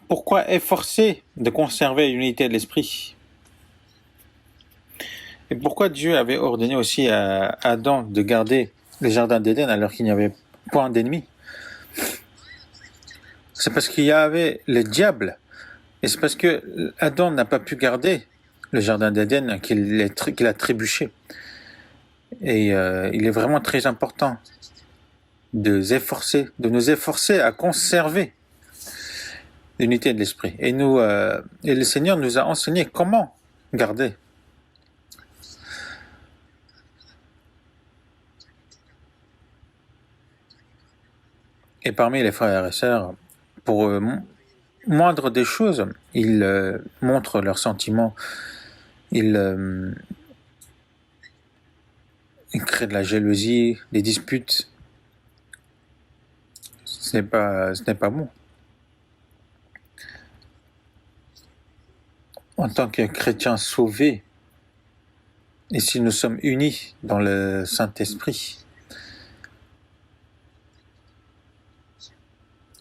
Pourquoi efforcer de conserver l'unité de l'esprit? Et pourquoi Dieu avait ordonné aussi à Adam de garder le jardin d'Éden alors qu'il n'y avait point d'ennemis? C'est parce qu'il y avait le diable. Et c'est parce que Adam n'a pas pu garder le jardin d'Éden qu'il a trébuché. Et il est vraiment très important de nous efforcer à conserver l'unité de l'esprit. Et le Seigneur nous a enseigné comment garder. Et parmi les frères et sœurs, pour moindre des choses, ils montrent leurs sentiments, ils créent de la jalousie, des disputes. Ce n'est pas bon. En tant que chrétiens sauvés, et si nous sommes unis dans le Saint-Esprit,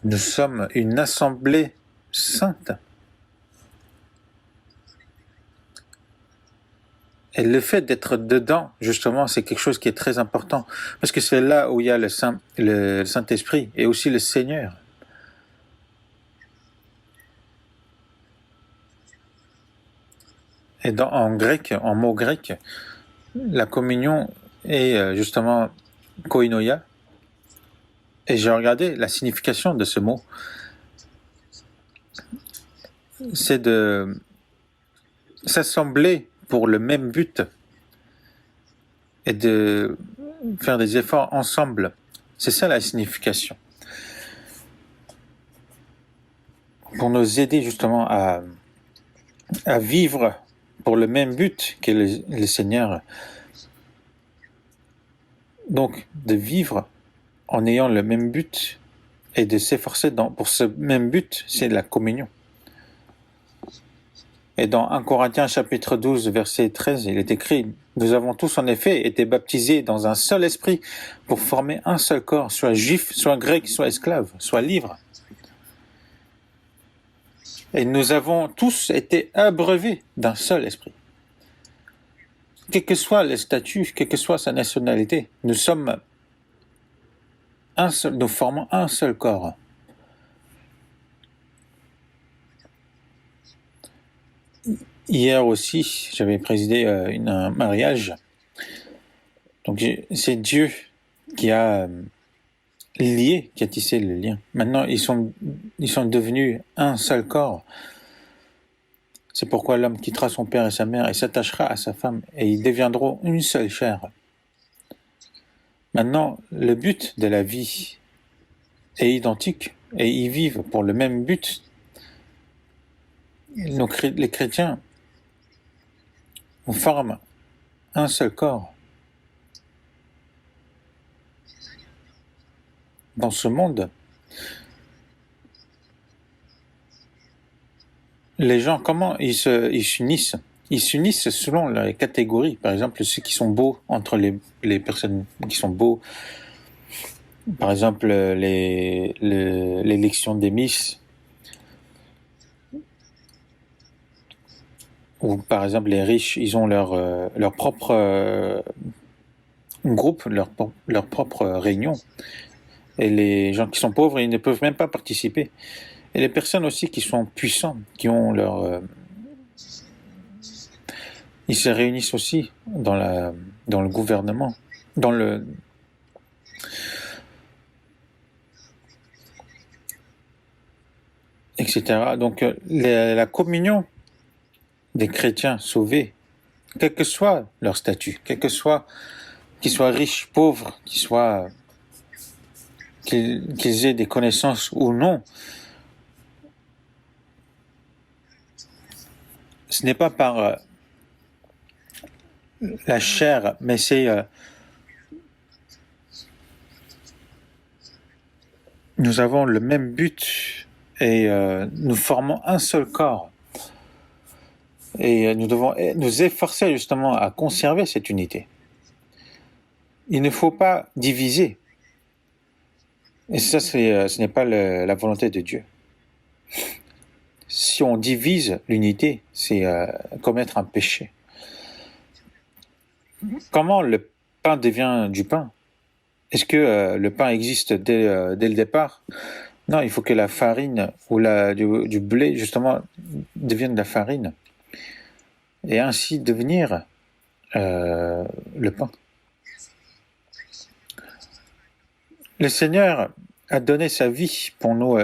nous sommes une assemblée sainte. Et le fait d'être dedans, justement, c'est quelque chose qui est très important. Parce que c'est là où il y a le Saint-Esprit et aussi le Seigneur. Et en mot grec, la communion est justement koinonia. Et j'ai regardé la signification de ce mot. C'est de s'assembler pour le même but et de faire des efforts ensemble. C'est ça la signification. Pour nous aider justement à vivre pour le même but que le Seigneur. Donc, de vivre en ayant le même but et de s'efforcer pour ce même but, c'est la communion. Et dans 1 Corinthiens chapitre 12, verset 13, il est écrit « Nous avons tous en effet été baptisés dans un seul esprit pour former un seul corps, soit juif, soit grec, soit esclave, soit libre. Et nous avons tous été abreuvés d'un seul esprit. » Quel que soit le statut, quelle que soit sa nationalité, nous formons un seul corps. Hier aussi, j'avais présidé un mariage. Donc c'est Dieu qui a qui a tissé le lien. Maintenant, ils sont devenus un seul corps. C'est pourquoi l'homme quittera son père et sa mère et s'attachera à sa femme, et ils deviendront une seule chair. Maintenant, le but de la vie est identique, et ils vivent pour le même but. Les chrétiens on forme un seul corps. Dans ce monde, les gens, comment ils s'unissent? Ils s'unissent selon les catégories. Par exemple, ceux qui sont beaux, entre les personnes qui sont beaux. Par exemple, l'élection des Miss. Ou par exemple, les riches, ils ont leur propre groupe, leur propre réunion. Et les gens qui sont pauvres, ils ne peuvent même pas participer. Et les personnes aussi qui sont puissantes, qui ont ils se réunissent aussi dans le gouvernement, dans le... etc. Donc la communion des chrétiens sauvés, quel que soit leur statut, quel que soit, qu'ils soient riches, pauvres, qu'ils aient des connaissances ou non, ce n'est pas par la chair, mais c'est nous avons le même but et nous formons un seul corps. Et nous devons nous efforcer justement à conserver cette unité. Il ne faut pas diviser. Et ça, ce n'est pas la volonté de Dieu. Si on divise l'unité, c'est commettre un péché. Comment le pain devient du pain? Est-ce que le pain existe dès le départ? Non, il faut que la farine ou du blé, justement, devienne de la farine. Et ainsi devenir le pain. Le Seigneur a donné sa vie pour nous,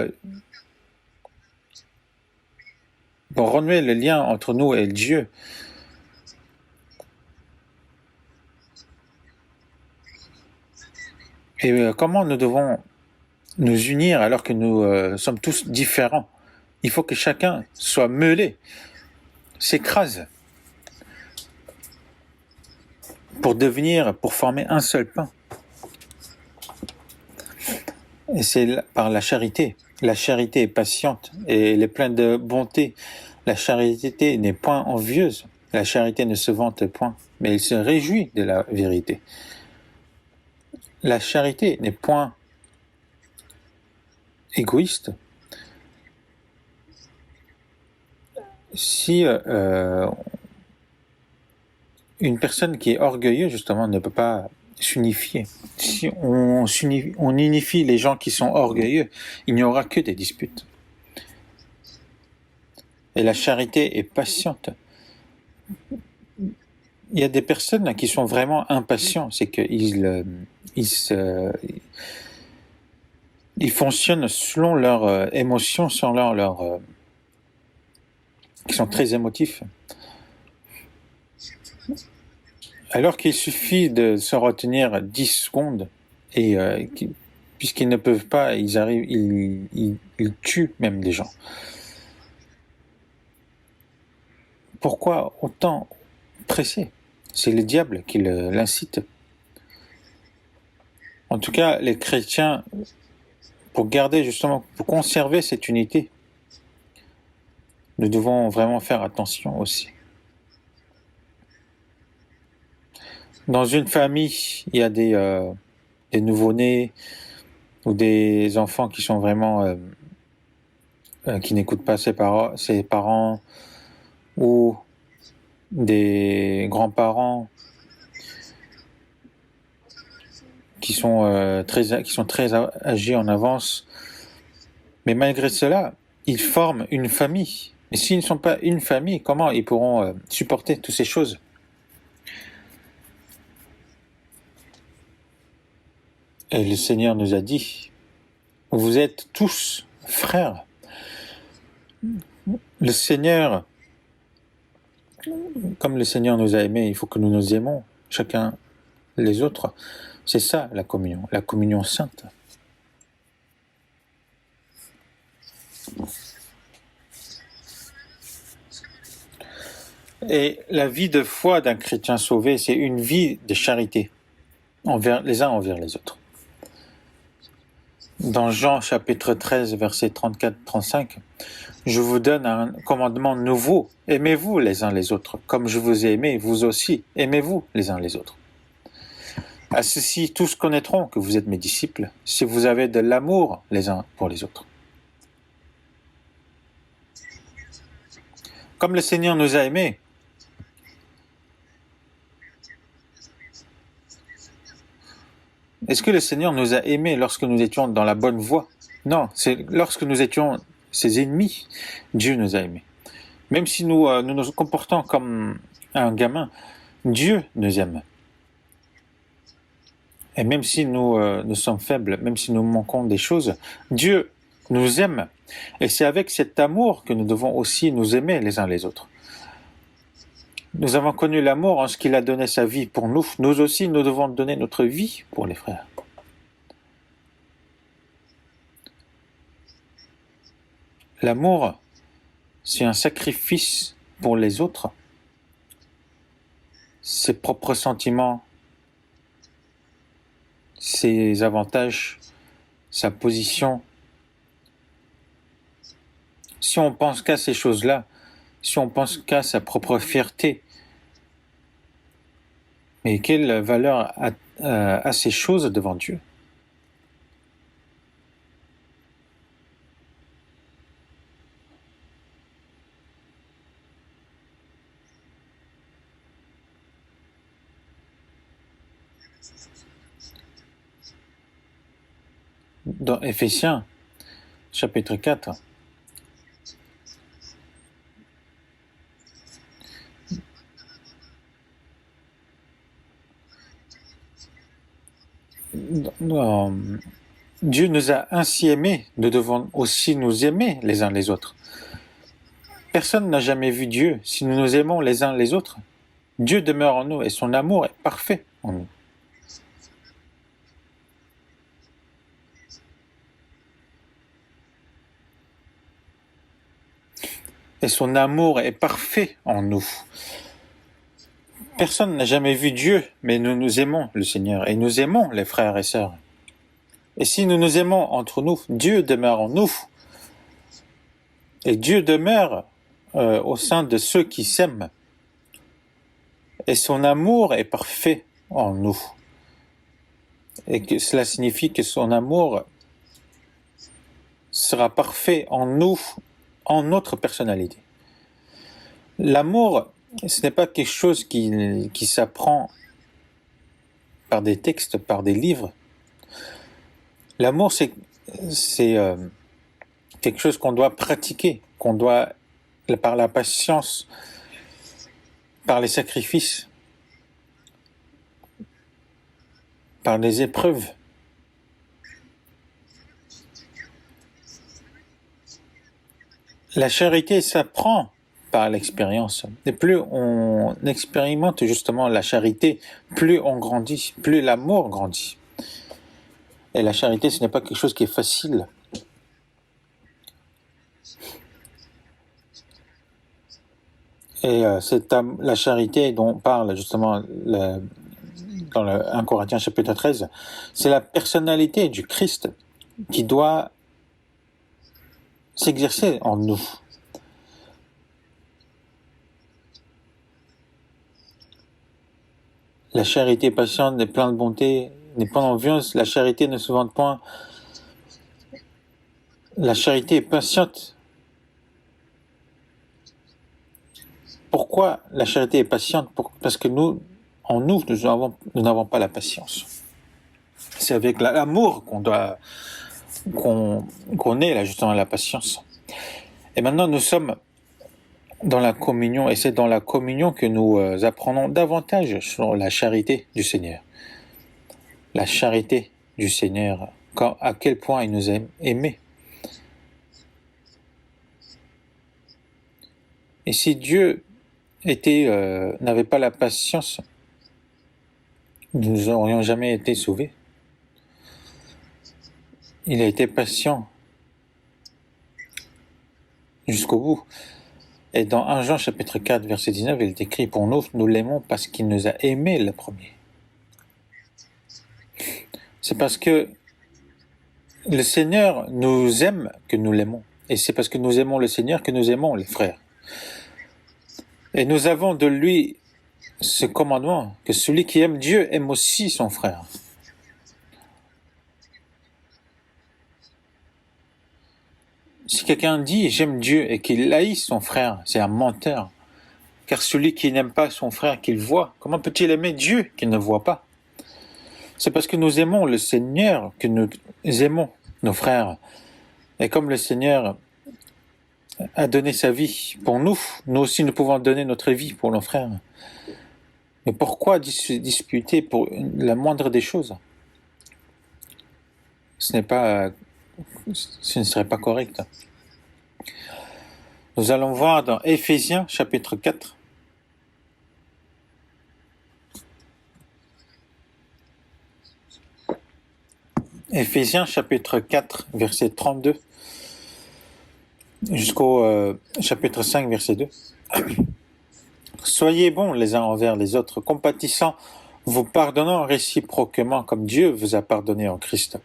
pour renouer le lien entre nous et Dieu. Et comment nous devons nous unir alors que nous sommes tous différents? Il faut que chacun soit meulé, s'écrase, pour former un seul pain. Et c'est par la charité. La charité est patiente et elle est pleine de bonté. La charité n'est point envieuse. La charité ne se vante point, mais elle se réjouit de la vérité. La charité n'est point égoïste. Si une personne qui est orgueilleuse, justement, ne peut pas s'unifier. Si on unifie les gens qui sont orgueilleux, il n'y aura que des disputes. Et la charité est patiente. Il y a des personnes qui sont vraiment impatients, c'est qu'ils ils fonctionnent selon leurs émotions, selon qui sont très émotifs. Alors qu'il suffit de se retenir 10 secondes et puisqu'ils ne peuvent pas, ils tuent même des gens. Pourquoi autant presser? C'est le diable qui l'incite. En tout cas, les chrétiens, pour conserver cette unité, nous devons vraiment faire attention aussi. Dans une famille, il y a des nouveau-nés ou des enfants qui sont vraiment qui n'écoutent pas ses parents ou des grands-parents qui sont très âgés en avance. Mais malgré cela, ils forment une famille. Et s'ils ne sont pas une famille, comment ils pourront supporter toutes ces choses? Et le Seigneur nous a dit, vous êtes tous frères. Le Seigneur, comme le Seigneur nous a aimés, il faut que nous nous aimons chacun les autres. C'est ça la communion sainte. Et la vie de foi d'un chrétien sauvé, c'est une vie de charité les uns envers les autres. Dans Jean chapitre 13, versets 34-35, je vous donne un commandement nouveau. Aimez-vous les uns les autres, comme je vous ai aimé, vous aussi, aimez-vous les uns les autres. À ceci, tous connaîtront que vous êtes mes disciples, si vous avez de l'amour les uns pour les autres. Comme le Seigneur nous a aimés, est-ce que le Seigneur nous a aimés lorsque nous étions dans la bonne voie? Non, c'est lorsque nous étions ses ennemis, Dieu nous a aimés. Même si nous nous comportons comme un gamin, Dieu nous aime. Et même si nous sommes faibles, même si nous manquons des choses, Dieu nous aime. Et c'est avec cet amour que nous devons aussi nous aimer les uns les autres. Nous avons connu l'amour en ce qu'il a donné sa vie pour nous. Nous aussi, nous devons donner notre vie pour les frères. L'amour, c'est un sacrifice pour les autres. Ses propres sentiments, ses avantages, sa position. Si on pense qu'à ces choses-là, si on pense qu'à sa propre fierté, mais quelle valeur a ces choses devant Dieu? Dans Éphésiens, chapitre 4, Dieu nous a ainsi aimés, nous devons aussi nous aimer les uns les autres. Personne n'a jamais vu Dieu. Si nous nous aimons les uns les autres, Dieu demeure en nous et son amour est parfait en nous. Et son amour est parfait en nous. Personne n'a jamais vu Dieu, mais nous nous aimons le Seigneur et nous aimons les frères et sœurs. Et si nous nous aimons entre nous, Dieu demeure en nous. Et Dieu demeure au sein de ceux qui s'aiment. Et son amour est parfait en nous. Et que cela signifie que son amour sera parfait en nous, en notre personnalité. L'amour, ce n'est pas quelque chose qui s'apprend par des textes, par des livres. L'amour, c'est quelque chose qu'on doit pratiquer, qu'on doit, par la patience, par les sacrifices, par les épreuves. La charité s'apprend par l'expérience. Et plus on expérimente justement la charité, plus on grandit, plus l'amour grandit. Et la charité, ce n'est pas quelque chose qui est facile. Et la charité dont parle justement dans le 1 Corinthiens chapitre 13, c'est la personnalité du Christ qui doit s'exercer en nous. La charité patiente est pleine de bonté, n'est pas envieuse. La charité ne se vante point. La charité est patiente. Pourquoi la charité est patiente? Parce que nous n'avons pas la patience. C'est avec l'amour qu'on ait là justement la patience. Et maintenant nous sommes dans la communion, et c'est dans la communion que nous apprenons davantage sur la charité du Seigneur. La charité du Seigneur, à quel point il nous a aimés. Et si Dieu n'avait pas la patience, nous n'aurions jamais été sauvés. Il a été patient jusqu'au bout. Et dans 1 Jean chapitre 4, verset 19, il est écrit, pour nous, nous l'aimons parce qu'il nous a aimés le premier. C'est parce que le Seigneur nous aime que nous l'aimons. Et c'est parce que nous aimons le Seigneur que nous aimons les frères. Et nous avons de lui ce commandement, que celui qui aime Dieu aime aussi son frère. Si quelqu'un dit « j'aime Dieu » et qu'il haït son frère, c'est un menteur. Car celui qui n'aime pas son frère qu'il voit, comment peut-il aimer Dieu qu'il ne voit pas? C'est parce que nous aimons le Seigneur que nous aimons nos frères. Et comme le Seigneur a donné sa vie pour nous, nous aussi nous pouvons donner notre vie pour nos frères. Mais pourquoi disputer pour la moindre des choses? Ce ne serait pas correct. Nous allons voir dans Éphésiens chapitre 4. Éphésiens chapitre 4, verset 32, jusqu'au chapitre 5, verset 2. Soyez bons les uns envers les autres, compatissants, vous pardonnant réciproquement comme Dieu vous a pardonné en Christ.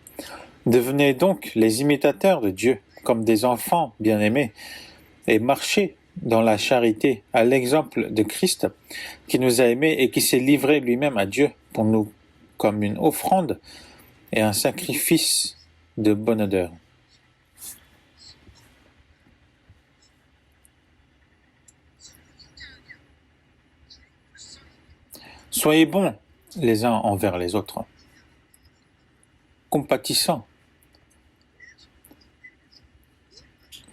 Devenez donc les imitateurs de Dieu, comme des enfants bien-aimés, et marchez dans la charité, à l'exemple de Christ, qui nous a aimés et qui s'est livré lui-même à Dieu pour nous comme une offrande et un sacrifice de bonne odeur. Soyez bons les uns envers les autres, compatissants.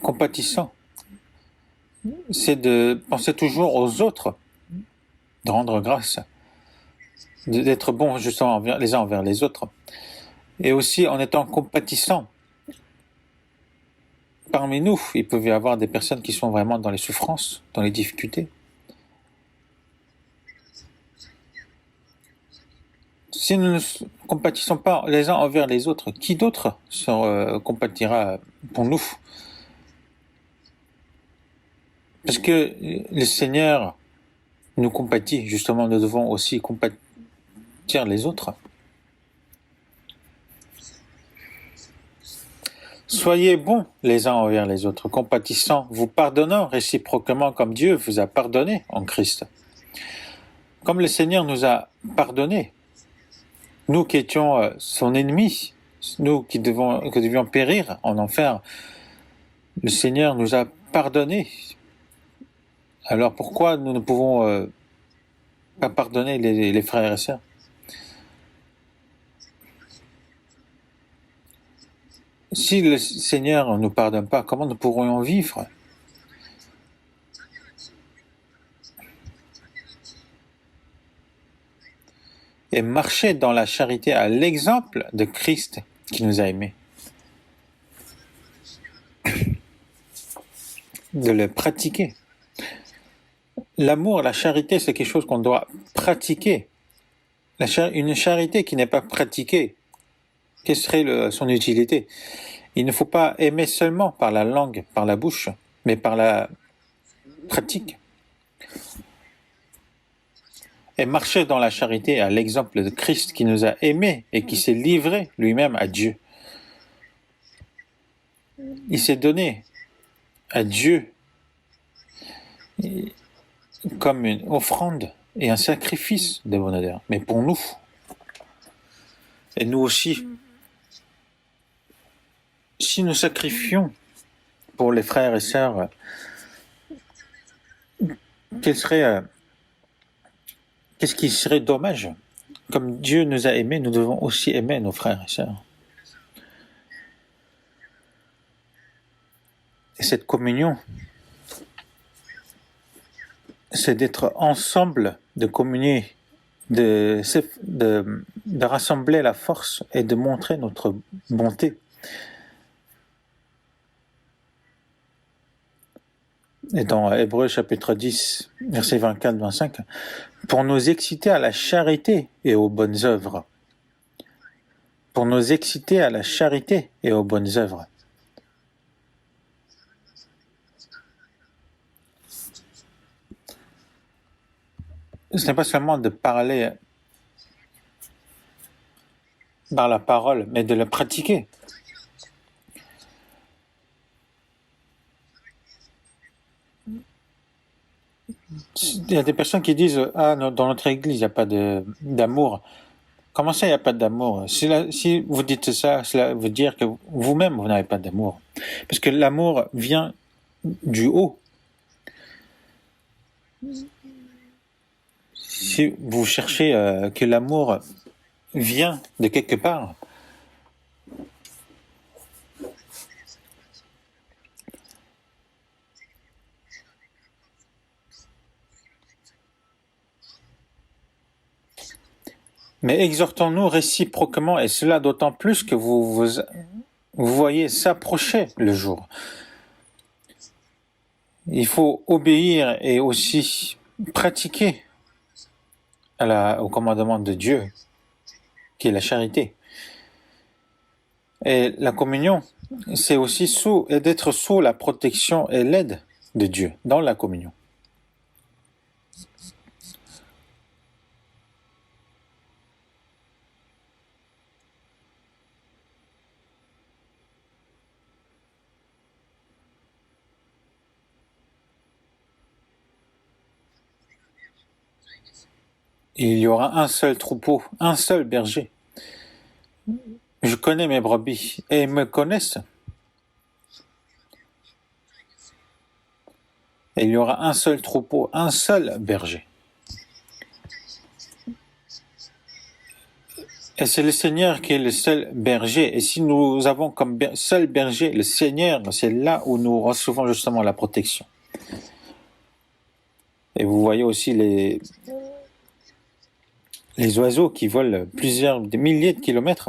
Compatissant, c'est de penser toujours aux autres, de rendre grâce, d'être bons justement les uns envers les autres. Et aussi en étant compatissant. Parmi nous, il peut y avoir des personnes qui sont vraiment dans les souffrances, dans les difficultés. Si nous ne compatissons pas les uns envers les autres, qui d'autre compatira pour nous? Parce que le Seigneur nous compatit, justement, nous devons aussi compatir les autres. Soyez bons les uns envers les autres, compatissants, vous pardonnant réciproquement comme Dieu vous a pardonné en Christ. Comme le Seigneur nous a pardonné, nous qui étions son ennemi, nous qui devions périr en enfer, le Seigneur nous a pardonné. Alors pourquoi nous ne pouvons pas pardonner les frères et sœurs? Si le Seigneur ne nous pardonne pas, comment nous pourrions vivre? Et marcher dans la charité à l'exemple de Christ qui nous a aimés. De le pratiquer. L'amour, la charité, c'est quelque chose qu'on doit pratiquer. Une charité qui n'est pas pratiquée, quelle serait son utilité? Il ne faut pas aimer seulement par la langue, par la bouche, mais par la pratique. Et marcher dans la charité à l'exemple de Christ qui nous a aimés et qui s'est livré lui-même à Dieu. Il s'est donné à Dieu comme une offrande et un sacrifice de bonne odeur, mais pour nous. Et nous aussi, si nous sacrifions pour les frères et sœurs, qu'est-ce qui serait dommage? Comme Dieu nous a aimés, nous devons aussi aimer nos frères et sœurs. Et cette communion, c'est d'être ensemble, de communier, de rassembler la force et de montrer notre bonté. Et dans Hébreux chapitre 10, versets 24-25, pour nous exciter à la charité et aux bonnes œuvres. Pour nous exciter à la charité et aux bonnes œuvres. ce n'est pas seulement de parler par la parole, mais de le pratiquer. Il y a des personnes qui disent ah non, dans notre église il n'y a pas d'amour. Comment ça il n'y a pas d'amour? Si vous dites ça, cela veut dire que vous-même vous n'avez pas d'amour, parce que l'amour vient du haut. Si vous cherchez que l'amour vient de quelque part, mais exhortons-nous réciproquement, et cela d'autant plus que vous voyez s'approcher le jour. Il faut obéir et aussi pratiquer au commandement de Dieu, qui est la charité. Et la communion, c'est aussi d'être sous la protection et l'aide de Dieu dans la communion. Il y aura un seul troupeau, un seul berger. Je connais mes brebis et ils me connaissent. Et il y aura un seul troupeau, un seul berger. Et c'est le Seigneur qui est le seul berger. Et si nous avons comme seul berger le Seigneur, c'est là où nous recevons justement la protection. Et vous voyez aussi les oiseaux qui volent des milliers de kilomètres.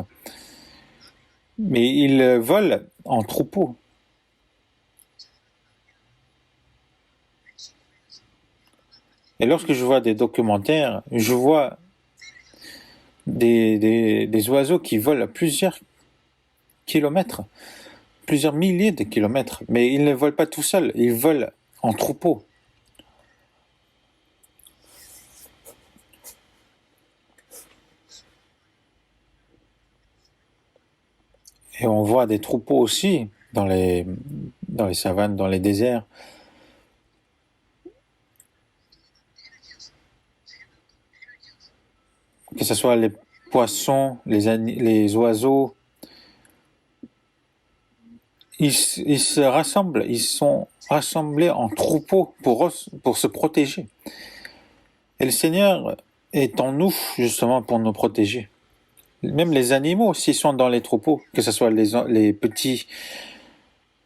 Mais ils volent en troupeau. Et lorsque je vois des documentaires, je vois des oiseaux qui volent à plusieurs kilomètres, plusieurs milliers de kilomètres. Mais ils ne volent pas tout seuls, ils volent en troupeau. Et on voit des troupeaux aussi dans les savanes, dans les déserts. Que ce soit les poissons, les oiseaux, ils se rassemblent, ils sont rassemblés en troupeaux pour se protéger. Et le Seigneur est en nous justement pour nous protéger. Même les animaux, s'ils sont dans les troupeaux, que ce soit les petits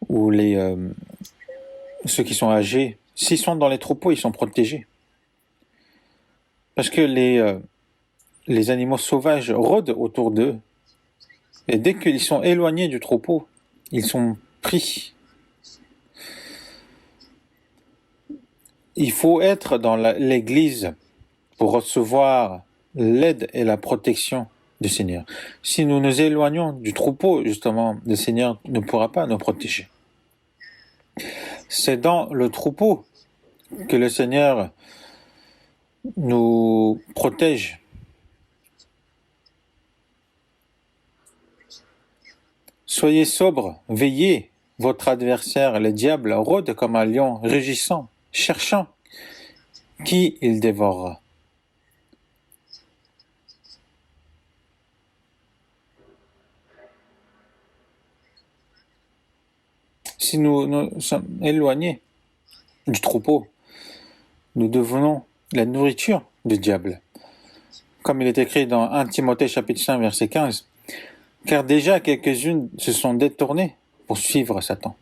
ou ceux qui sont âgés, s'ils sont dans les troupeaux, ils sont protégés. Parce que les animaux sauvages rôdent autour d'eux. Et dès qu'ils sont éloignés du troupeau, ils sont pris. Il faut être dans l'église pour recevoir l'aide et la protection du Seigneur. Si nous nous éloignons du troupeau, justement, le Seigneur ne pourra pas nous protéger. C'est dans le troupeau que le Seigneur nous protège. Soyez sobres, veillez. Votre adversaire, le diable, rôde comme un lion rugissant, cherchant qui il dévorera. Si nous sommes éloignés du troupeau, nous devenons la nourriture du diable. Comme il est écrit dans 1 Timothée chapitre 5 verset 15, car déjà quelques-unes se sont détournées pour suivre Satan.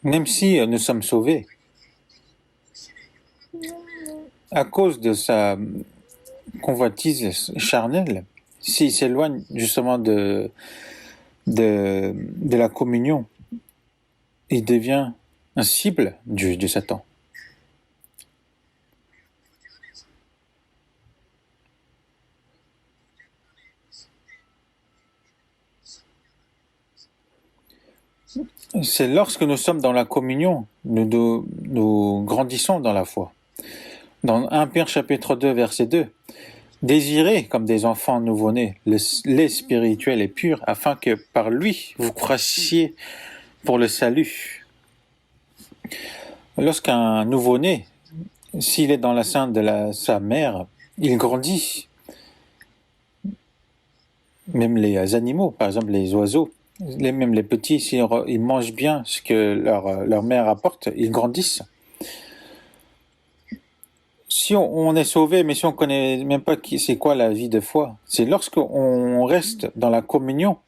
Même si nous sommes sauvés, à cause de sa convoitise charnelle, s'il s'éloigne justement de la communion, il devient un cible de Satan. C'est lorsque nous sommes dans la communion, nous grandissons dans la foi. Dans 1 Pierre chapitre 2, verset 2, désirez comme des enfants nouveau-nés le lait spirituel et pur, afin que par lui vous croissiez pour le salut. Lorsqu'un nouveau-né, s'il est dans la sein de sa mère, il grandit. Même les animaux, par exemple les oiseaux, même les petits, s'ils mangent bien ce que leur mère apporte, ils grandissent. Si on est sauvé, mais si on connaît même pas c'est quoi la vie de foi, c'est lorsqu'on reste dans la communion.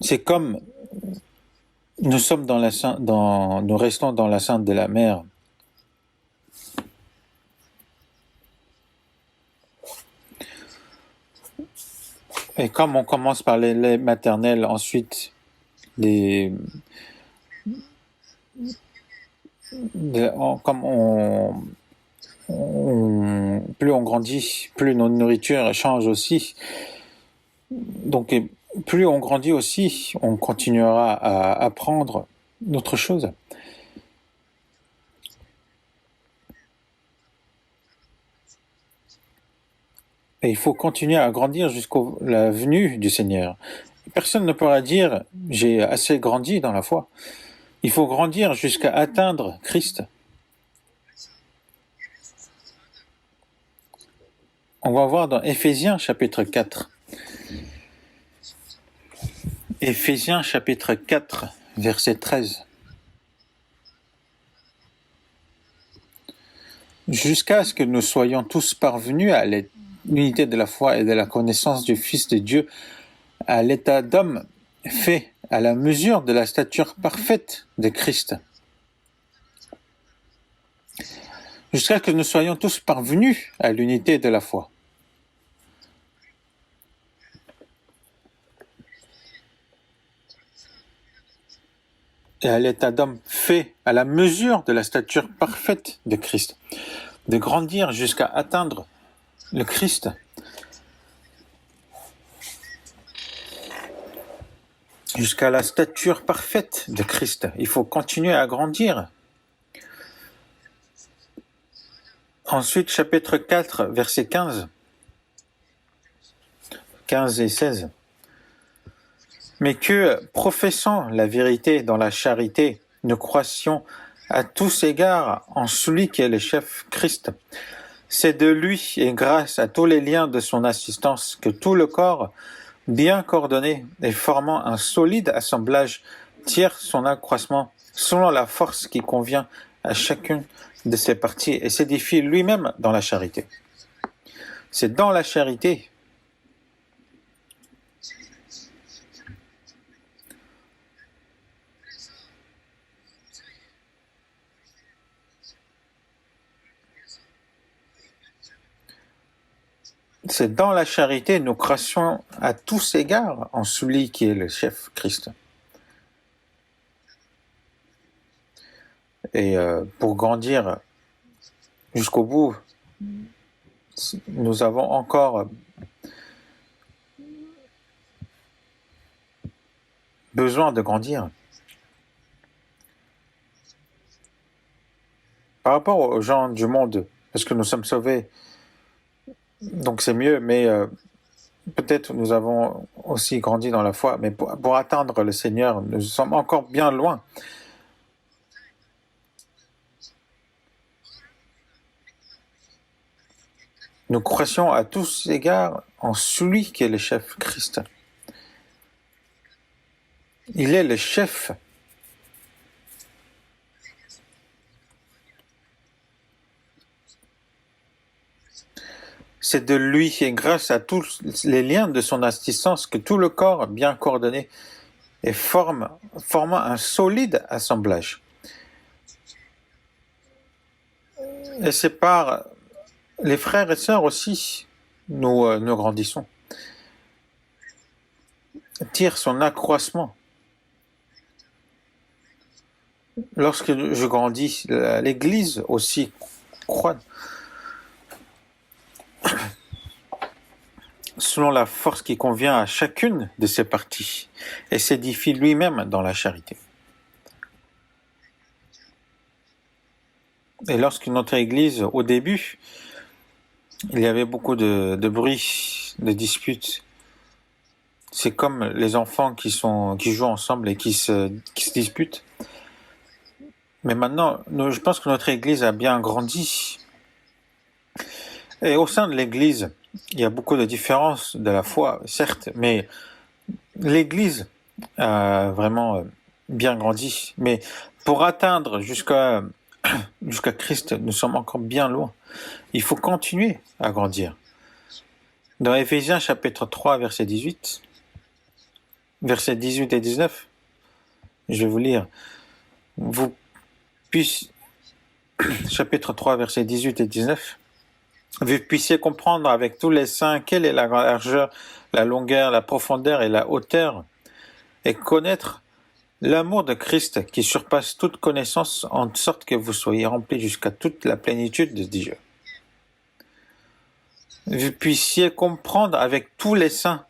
C'est comme nous sommes nous restons dans la sainte de la mère. Et comme on commence par les laits maternels, ensuite plus on grandit, plus notre nourriture change aussi. Donc, plus on grandit aussi, on continuera à apprendre d'autres choses. Et il faut continuer à grandir jusqu'à la venue du Seigneur. Personne ne pourra dire « j'ai assez grandi dans la foi ». Il faut grandir jusqu'à atteindre Christ. On va voir dans Éphésiens chapitre 4. Éphésiens chapitre 4, verset 13. Jusqu'à ce que nous soyons tous parvenus à l'unité de la foi et de la connaissance du Fils de Dieu, à l'état d'homme fait à la mesure de la stature parfaite de Christ. Jusqu'à ce que nous soyons tous parvenus à l'unité de la foi. Et à l'état d'homme fait à la mesure de la stature parfaite de Christ. De grandir jusqu'à atteindre le Christ. Jusqu'à la stature parfaite de Christ. Il faut continuer à grandir. Ensuite, chapitre 4, verset 15. 15 et 16. Mais que, professant la vérité dans la charité, nous croissions à tous égards en celui qui est le chef, Christ. C'est de lui et grâce à tous les liens de son assistance que tout le corps, bien coordonné et formant un solide assemblage, tire son accroissement selon la force qui convient à chacune de ses parties et s'édifie lui-même dans la charité. C'est dans la charité nous croissons à tous égards en celui qui est le chef, Christ. Et pour grandir jusqu'au bout, nous avons encore besoin de grandir. Par rapport aux gens du monde, parce que nous sommes sauvés, donc c'est mieux, mais peut-être nous avons aussi grandi dans la foi, mais pour atteindre le Seigneur, nous sommes encore bien loin. Nous croissions à tous égards en celui qui est le chef, Christ. Il est le chef. C'est de lui et grâce à tous les liens de son assistance que tout le corps, bien coordonné, et formant un solide assemblage. Et c'est par les frères et sœurs aussi, nous grandissons. Tire son accroissement. Lorsque je grandis, l'Église aussi croît. selon la force qui convient à chacune de ses parties et s'édifie lui-même dans la charité. Et lorsque notre Église, au début, il y avait beaucoup de bruit, de disputes. C'est comme les enfants qui jouent ensemble et qui se disputent. Mais maintenant, je pense que notre Église a bien grandi. Et au sein de l'Église, il y a beaucoup de différences de la foi, certes, mais l'Église a vraiment bien grandi. Mais pour atteindre jusqu'à Christ, nous sommes encore bien loin. Il faut continuer à grandir. Dans Éphésiens chapitre 3, verset 18, versets 18 et 19, je vais vous lire. Chapitre 3, versets 18 et 19. Vous puissiez comprendre avec tous les saints quelle est la largeur, la longueur, la profondeur et la hauteur, et connaître l'amour de Christ qui surpasse toute connaissance, en sorte que vous soyez remplis jusqu'à toute la plénitude de Dieu. Vous puissiez comprendre avec tous les saints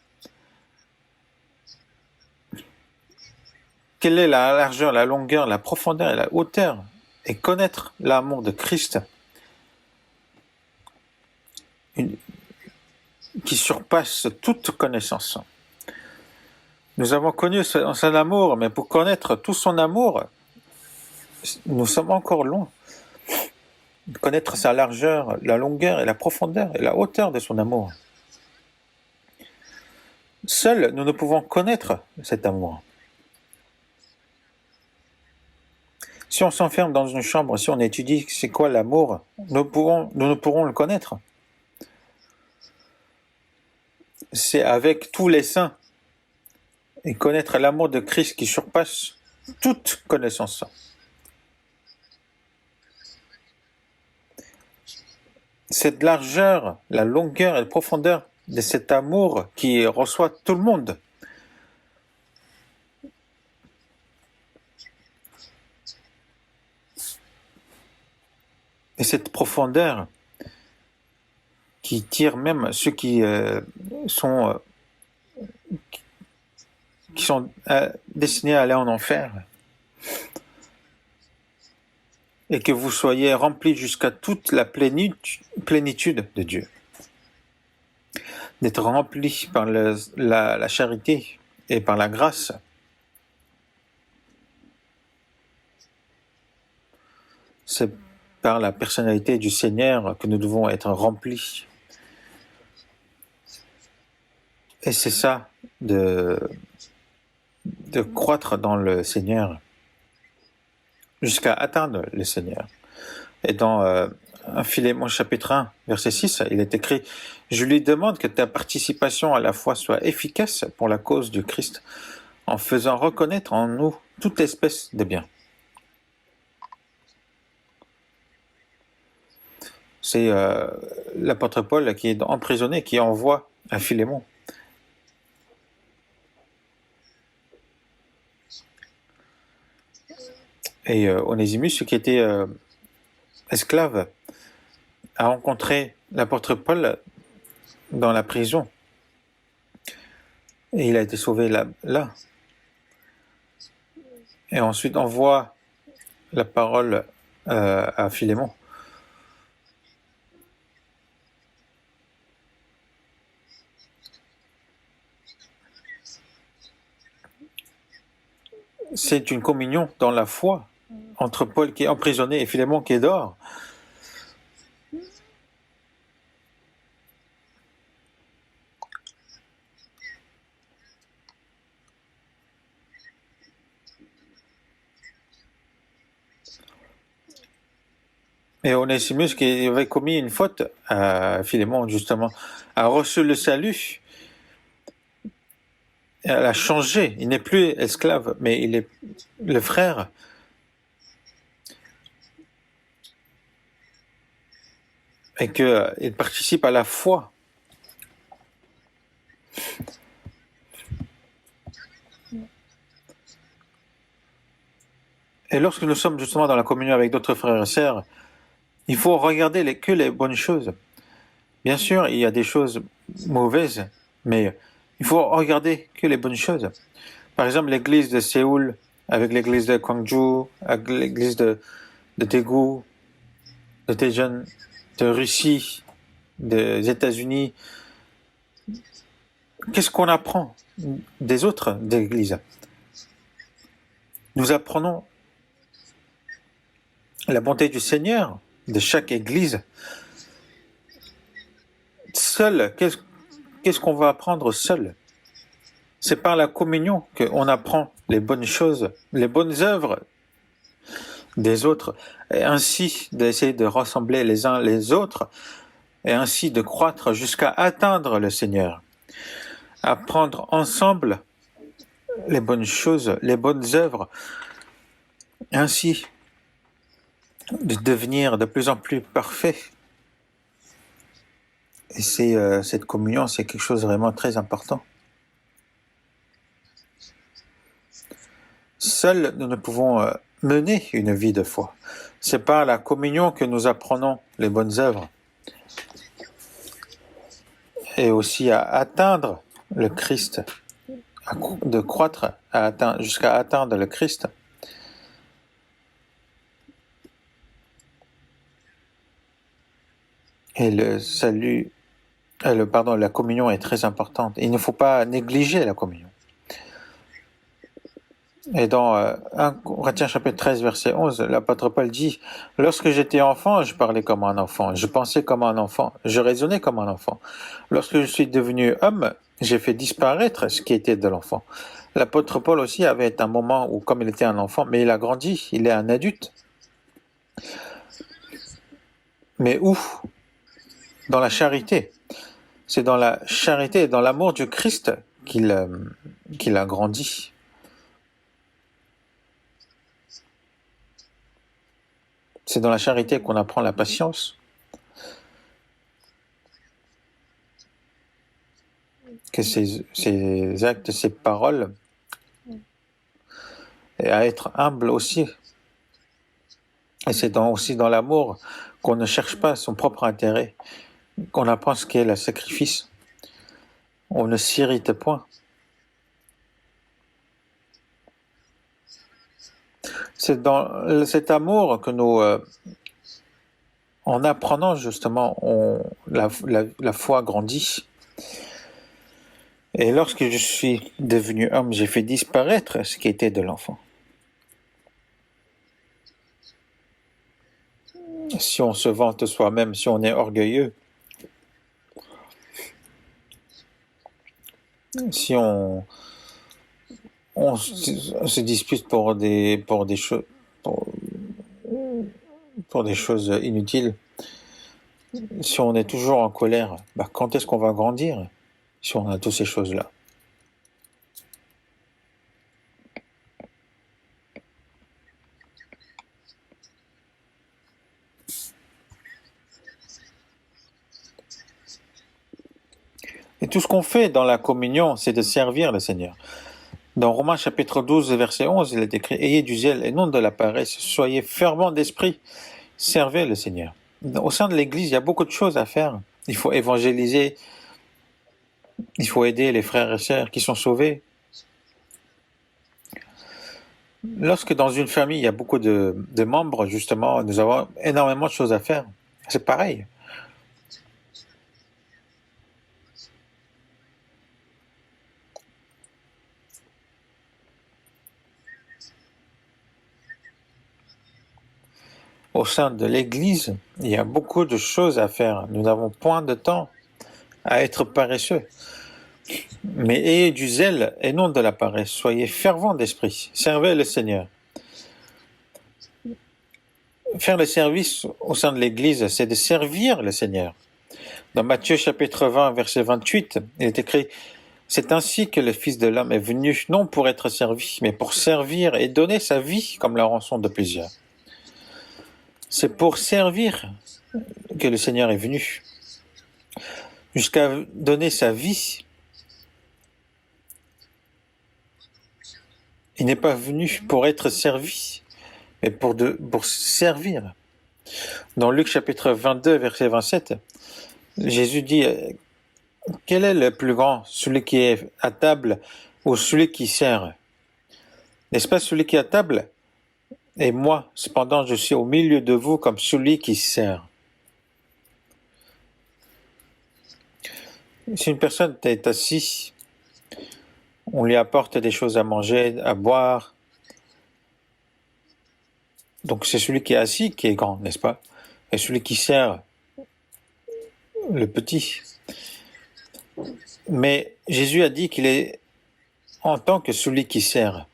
quelle est la largeur, la longueur, la profondeur et la hauteur, et connaître l'amour de Christ qui surpasse toute connaissance. Nous avons connu son amour, mais pour connaître tout son amour, nous sommes encore loin. Connaître sa largeur, la longueur et la profondeur et la hauteur de son amour. Seuls, nous ne pouvons connaître cet amour. Si on s'enferme dans une chambre, si on étudie c'est quoi l'amour, nous ne pourrons le connaître. C'est avec tous les saints et connaître l'amour de Christ qui surpasse toute connaissance. Cette largeur, la longueur et la profondeur de cet amour qui reçoit tout le monde. Et cette profondeur qui tire même ceux qui sont destinés à aller en enfer. Et que vous soyez remplis jusqu'à toute la plénitude de Dieu. D'être remplis par la charité et par la grâce. C'est par la personnalité du Seigneur que nous devons être remplis. Et c'est ça, de croître dans le Seigneur jusqu'à atteindre le Seigneur. Et dans 1 Philémon chapitre 1, verset 6, il est écrit « Je lui demande que ta participation à la foi soit efficace pour la cause du Christ, en faisant reconnaître en nous toute espèce de bien. » C'est l'apôtre Paul qui est emprisonné, qui envoie à Philémon. Et Onésimus, qui était esclave, a rencontré l'apôtre Paul dans la prison. Et il a été sauvé là. Et ensuite envoie la parole à Philémon. C'est une communion dans la foi entre Paul qui est emprisonné et Philémon qui est dehors. Et Onésimus, qui avait commis une faute à Philémon, justement, a reçu le salut. Elle a changé. Il n'est plus esclave, mais il est le frère. Et qu'il participe à la foi. Et lorsque nous sommes justement dans la communion avec d'autres frères et sœurs, il faut regarder que les bonnes choses. Bien sûr, il y a des choses mauvaises, mais il faut regarder que les bonnes choses. Par exemple, l'église de Séoul, avec l'église de Gwangju, avec l'église de Daegu, de Daejeon, de Russie, des États-Unis. Qu'est-ce qu'on apprend des autres églises? Nous apprenons la bonté du Seigneur de chaque église. Seul, qu'est-ce qu'on va apprendre seul? C'est par la communion qu'on apprend les bonnes choses, les bonnes œuvres des autres, et ainsi d'essayer de rassembler les uns les autres, et ainsi de croître jusqu'à atteindre le Seigneur. Apprendre ensemble les bonnes choses, les bonnes œuvres, et ainsi de devenir de plus en plus parfait. Et cette communion, c'est quelque chose de vraiment très important. Seuls, nous ne pouvons mener une vie de foi. C'est par la communion que nous apprenons les bonnes œuvres. Et aussi à atteindre le Christ, de croître jusqu'à atteindre le Christ. Et la communion est très importante. Il ne faut pas négliger la communion. Et dans 1 Corinthiens chapitre 13, verset 11, l'apôtre Paul dit « Lorsque j'étais enfant, je parlais comme un enfant, je pensais comme un enfant, je raisonnais comme un enfant. Lorsque je suis devenu homme, j'ai fait disparaître ce qui était de l'enfant. » L'apôtre Paul aussi avait un moment où, comme il était un enfant, mais il a grandi, il est un adulte. Mais où? Dans la charité. C'est dans la charité et dans l'amour du Christ qu'il a grandi. C'est dans la charité qu'on apprend la patience, que ses actes, ses paroles, et à être humble aussi. Et c'est aussi dans l'amour qu'on ne cherche pas son propre intérêt, qu'on apprend ce qu'est le sacrifice. On ne s'irrite point. C'est dans cet amour que nous, en apprenant justement, la foi grandit. Et lorsque je suis devenu homme, j'ai fait disparaître ce qui était de l'enfant. Si on se vante soi-même, si on est orgueilleux, si on se dispute pour des choses inutiles, si on est toujours en colère, quand est-ce qu'on va grandir si on a toutes ces choses-là? Et tout ce qu'on fait dans la communion, c'est de servir le Seigneur. Dans Romains chapitre 12, verset 11, il est écrit « Ayez du zèle et non de la paresse, soyez fervents d'esprit, servez le Seigneur. » Au sein de l'Église, il y a beaucoup de choses à faire. Il faut évangéliser, il faut aider les frères et sœurs qui sont sauvés. Lorsque dans une famille, il y a beaucoup de membres, justement, nous avons énormément de choses à faire. C'est pareil. Au sein de l'Église, il y a beaucoup de choses à faire. Nous n'avons point de temps à être paresseux. Mais ayez du zèle et non de la paresse. Soyez fervents d'esprit. Servez le Seigneur. Faire le service au sein de l'Église, c'est de servir le Seigneur. Dans Matthieu chapitre 20, verset 28, il est écrit « C'est ainsi que le Fils de l'homme est venu, non pour être servi, mais pour servir et donner sa vie comme la rançon de plusieurs. » C'est pour servir que le Seigneur est venu, jusqu'à donner sa vie. Il n'est pas venu pour être servi, mais pour servir. Dans Luc chapitre 22, verset 27, Jésus dit Quel est le plus grand, celui qui est à table ou celui qui sert? N'est-ce pas celui qui est à table? Et moi, cependant, je suis au milieu de vous comme celui qui sert. Si une personne est assise, on lui apporte des choses à manger, à boire. Donc c'est celui qui est assis qui est grand, n'est-ce pas? Et celui qui sert, le petit. Mais Jésus a dit qu'il est en tant que celui qui sert.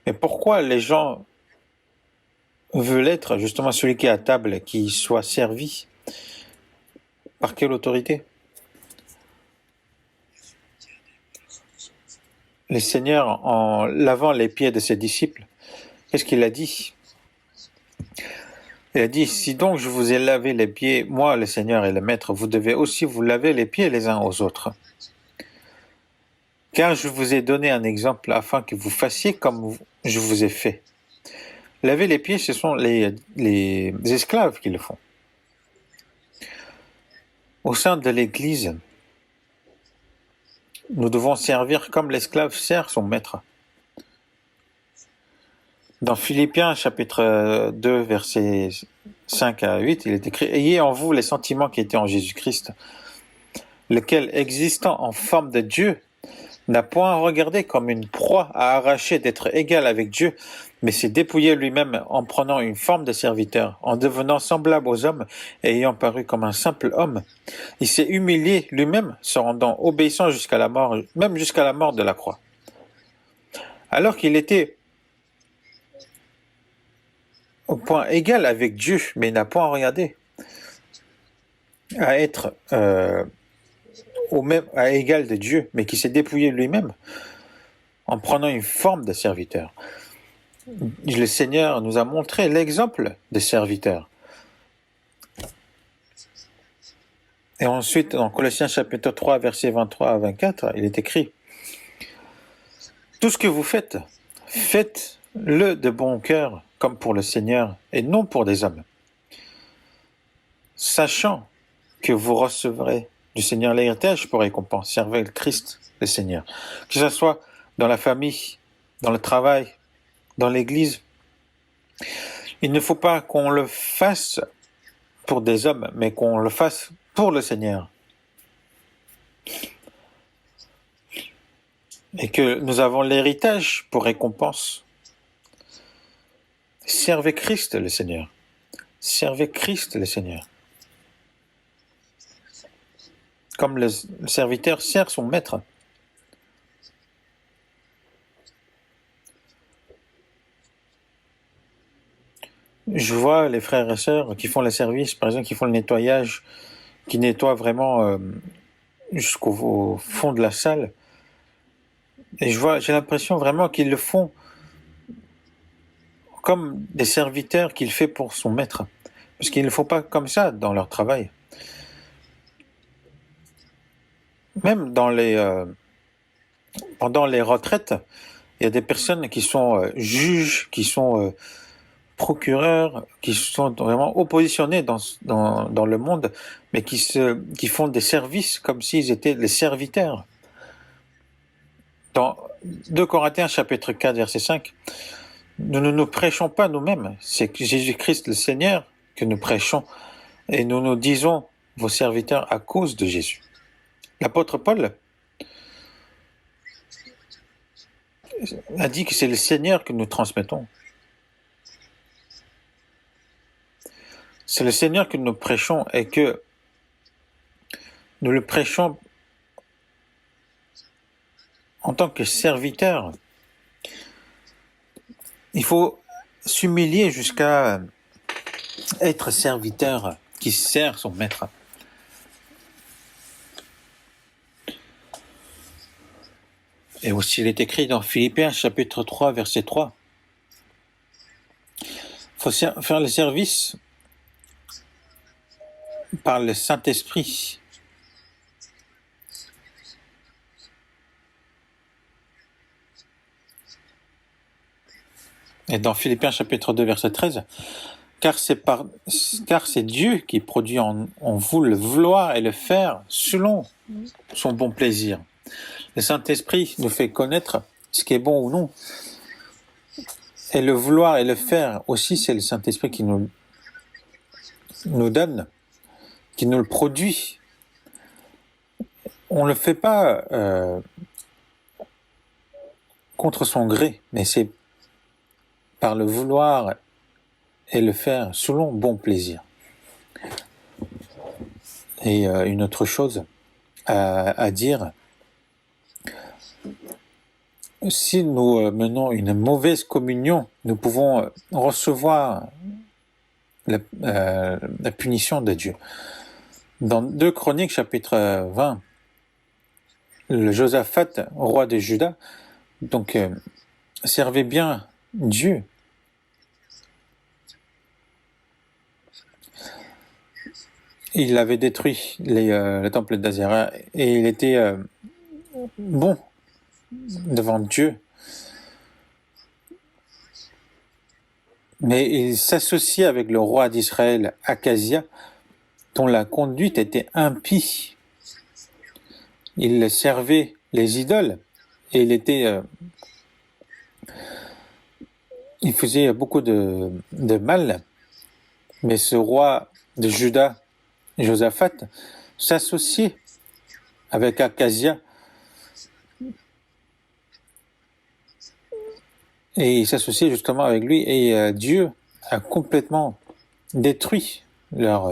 Mais pourquoi les gens veulent être justement celui qui est à table, qui soit servi? Par quelle autorité? Le Seigneur, en lavant les pieds de ses disciples, qu'est-ce qu'il a dit? Il a dit, si donc je vous ai lavé les pieds, moi le Seigneur et le Maître, vous devez aussi vous laver les pieds les uns aux autres. Car je vous ai donné un exemple afin que vous fassiez comme je vous ai fait. Laver les pieds, ce sont les esclaves qui le font. Au sein de l'Église, nous devons servir comme l'esclave sert son maître. Dans Philippiens chapitre 2, versets 5 à 8, il est écrit « Ayez en vous les sentiments qui étaient en Jésus-Christ, lequel, existant en forme de Dieu, n'a point regardé comme une proie à arracher d'être égal avec Dieu, mais s'est dépouillé lui-même en prenant une forme de serviteur, en devenant semblable aux hommes et ayant paru comme un simple homme. Il s'est humilié lui-même, se rendant obéissant jusqu'à la mort, même jusqu'à la mort de la croix. Alors qu'il était au point égal avec Dieu, mais il n'a point regardé à être à égal de Dieu, mais qui s'est dépouillé lui-même en prenant une forme de serviteur. Le Seigneur nous a montré l'exemple des serviteurs. Et ensuite, dans Colossiens chapitre 3, versets 23 à 24, il est écrit « Tout ce que vous faites, faites-le de bon cœur, comme pour le Seigneur, et non pour des hommes, sachant que vous recevrez du Seigneur l'héritage pour récompense. Servez le Christ, le Seigneur. » Que ce soit dans la famille, dans le travail, dans l'Église, il ne faut pas qu'on le fasse pour des hommes, mais qu'on le fasse pour le Seigneur. Et que nous avons l'héritage pour récompense. Servez Christ le Seigneur. Servez Christ le Seigneur. Comme le serviteur sert son maître. Je vois les frères et sœurs qui font le service, par exemple, qui font le nettoyage, qui nettoient vraiment jusqu'au fond de la salle. Et j'ai l'impression vraiment qu'ils le font comme des serviteurs qu'il fait pour son maître. Parce qu'ils ne le font pas comme ça dans leur travail. Même pendant les retraites, il y a des personnes qui sont juges, qui sont procureurs, qui sont vraiment oppositionnés dans le monde, mais qui font des services comme s'ils étaient les serviteurs. Dans 2 Corinthiens chapitre 4, verset 5, nous ne nous prêchons pas nous-mêmes, c'est Jésus-Christ le Seigneur que nous prêchons, et nous nous disons vos serviteurs à cause de Jésus. L'apôtre Paul a dit que c'est le Seigneur que nous transmettons. C'est le Seigneur que nous prêchons et que nous le prêchons en tant que serviteur. Il faut s'humilier jusqu'à être serviteur qui sert son maître. Et aussi, il est écrit dans Philippiens chapitre 3, verset 3. Il faut faire le service par le Saint-Esprit. Et dans Philippiens chapitre 2, verset 13, car c'est Dieu qui produit en vous le vouloir et le faire selon son bon plaisir. Le Saint-Esprit nous fait connaître ce qui est bon ou non. Et le vouloir et le faire aussi, c'est le Saint-Esprit qui nous donne, qui nous le produit. On ne le fait pas contre son gré, mais c'est par le vouloir et le faire selon bon plaisir. Et une autre chose à dire, si nous menons une mauvaise communion, nous pouvons recevoir la punition de Dieu. Dans 2 Chroniques, chapitre 20, le Josaphat, roi de Juda, donc servait bien Dieu. Il avait détruit le temple d'Azéra et il était bon devant Dieu. Mais il s'associait avec le roi d'Israël, Akazia, dont la conduite était impie. Il servait les idoles et il faisait beaucoup de mal. Mais ce roi de Juda, Josaphat, s'associait avec Akazia et il s'associait justement avec lui et Dieu a complètement détruit leur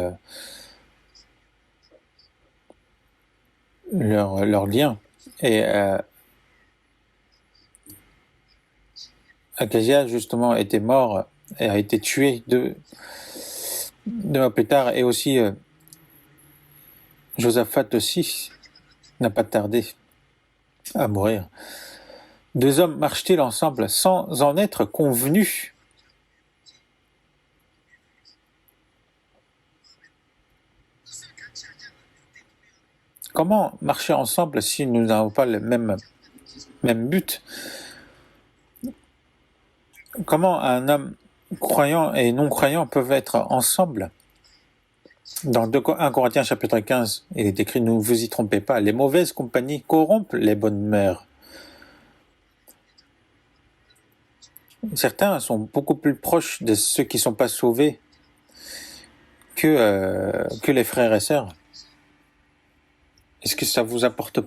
lien. Et Akazia justement était mort et a été tué 2 mois plus tard, et aussi Josaphat aussi n'a pas tardé à mourir. 2 hommes marchent-ils ensemble sans en être convenus? Comment marcher ensemble si nous n'avons pas le même but? Comment un homme croyant et non-croyant peuvent être ensemble? Dans 1 Corinthiens chapitre 15, il est écrit « Ne vous y trompez pas, les mauvaises compagnies corrompent les bonnes mœurs. » Certains sont beaucoup plus proches de ceux qui ne sont pas sauvés que les frères et sœurs. Est-ce que ça vous apporte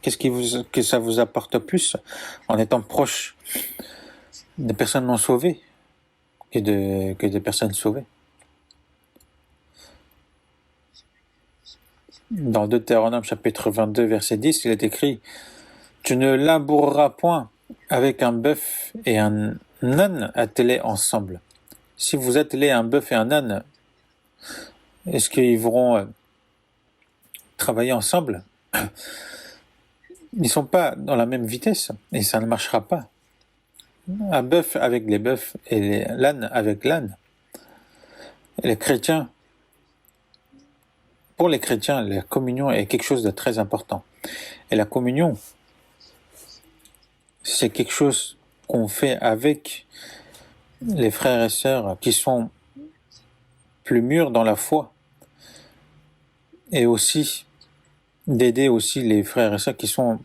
que ça vous apporte plus en étant proche des personnes non sauvées que des personnes sauvées? Dans Deutéronome chapitre 22 verset 10, il est écrit « Tu ne laboureras point avec un bœuf et un âne attelés ensemble. » Si vous attelez un bœuf et un âne, est-ce qu'ils vont travailler ensemble? Ils ne sont pas dans la même vitesse et ça ne marchera pas. Un bœuf avec les bœufs et l'âne avec l'âne. Les chrétiens, pour les chrétiens, la communion est quelque chose de très important. Et la communion, c'est quelque chose qu'on fait avec les frères et sœurs qui sont plus mûrs dans la foi, et aussi d'aider aussi les frères et sœurs qui sont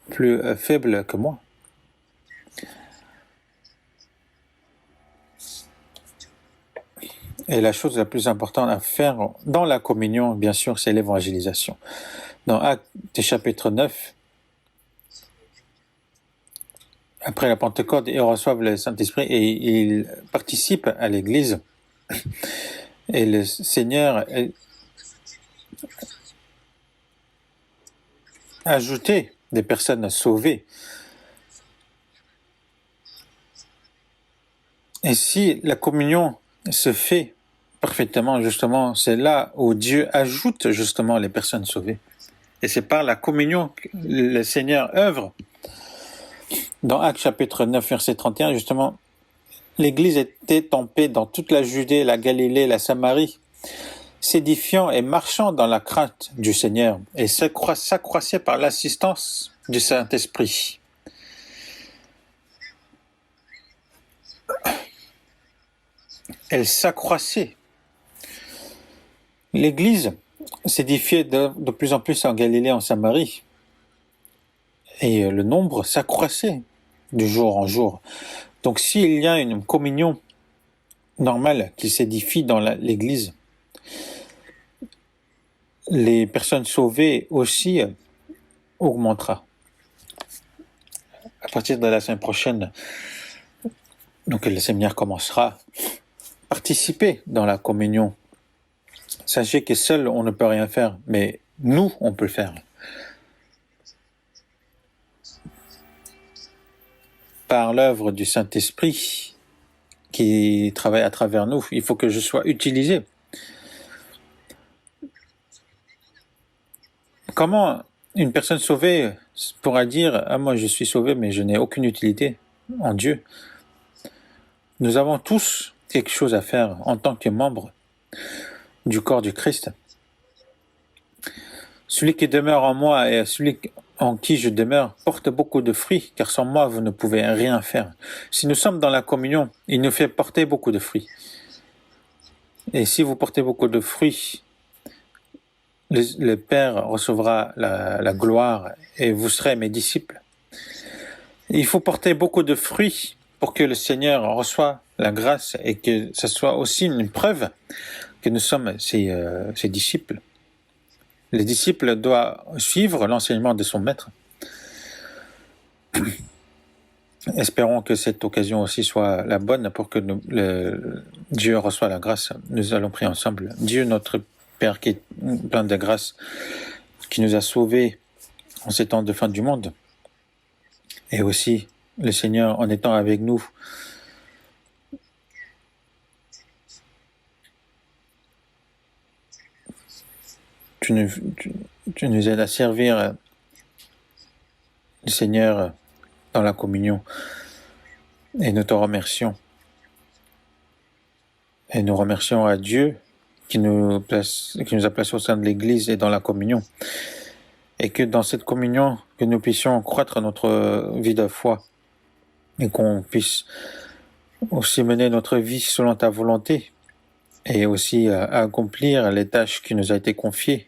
plus faibles que moi. Et la chose la plus importante à faire dans la communion, bien sûr, c'est l'évangélisation. Dans Actes chapitre 9, après la Pentecôte, ils reçoivent le Saint-Esprit et ils participent à l'Église. Et le Seigneur a ajouté des personnes sauvées. Et si la communion se fait parfaitement, justement, c'est là où Dieu ajoute justement les personnes sauvées. Et c'est par la communion que le Seigneur œuvre. Dans Actes chapitre 9, verset 31, justement, l'Église était en paix dans toute la Judée, la Galilée, la Samarie, s'édifiant et marchant dans la crainte du Seigneur, et s'accroissait par l'assistance du Saint-Esprit. elle s'accroissait. L'Église s'édifiait de plus en plus en Galilée, en Samarie, et le nombre s'accroissait de jour en jour. Donc s'il y a une communion normale qui s'édifie dans l'Église, les personnes sauvées aussi augmentera. À partir de la semaine prochaine, donc le séminaire commencera. Participez dans la communion. Sachez que seul on ne peut rien faire, mais nous on peut le faire. Par l'œuvre du Saint-Esprit qui travaille à travers nous, il faut que je sois utilisé. Comment une personne sauvée pourra dire « Ah, moi je suis sauvé, mais je n'ai aucune utilité en Dieu ». Nous avons tous quelque chose à faire en tant que membres du corps du Christ. Celui qui demeure en moi et celui en qui je demeure porte beaucoup de fruits, car sans moi vous ne pouvez rien faire. Si nous sommes dans la communion, il nous fait porter beaucoup de fruits. Et si vous portez beaucoup de fruits, le Père recevra la gloire et vous serez mes disciples. Il faut porter beaucoup de fruits pour que le Seigneur reçoive la grâce et que ce soit aussi une preuve que nous sommes ses disciples. Le disciple doit suivre l'enseignement de son maître. Espérons que cette occasion aussi soit la bonne pour que Dieu reçoive la grâce. Nous allons prier ensemble. Dieu, notre Père qui est plein de grâce, qui nous a sauvés en ces temps de fin du monde, et aussi le Seigneur en étant avec nous, tu nous aides à servir le Seigneur dans la communion, et nous te remercions. Et nous remercions à Dieu qui nous a placés au sein de l'Église et dans la communion. Et que dans cette communion, que nous puissions croître notre vie de foi et qu'on puisse aussi mener notre vie selon ta volonté et aussi accomplir les tâches qui nous ont été confiées.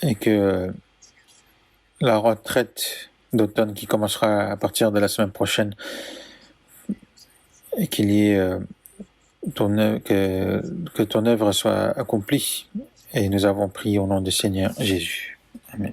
Et que la retraite d'automne qui commencera à partir de la semaine prochaine et qu'il y ait que ton œuvre soit accomplie. Et nous avons prié au nom du Seigneur Jésus. Amen.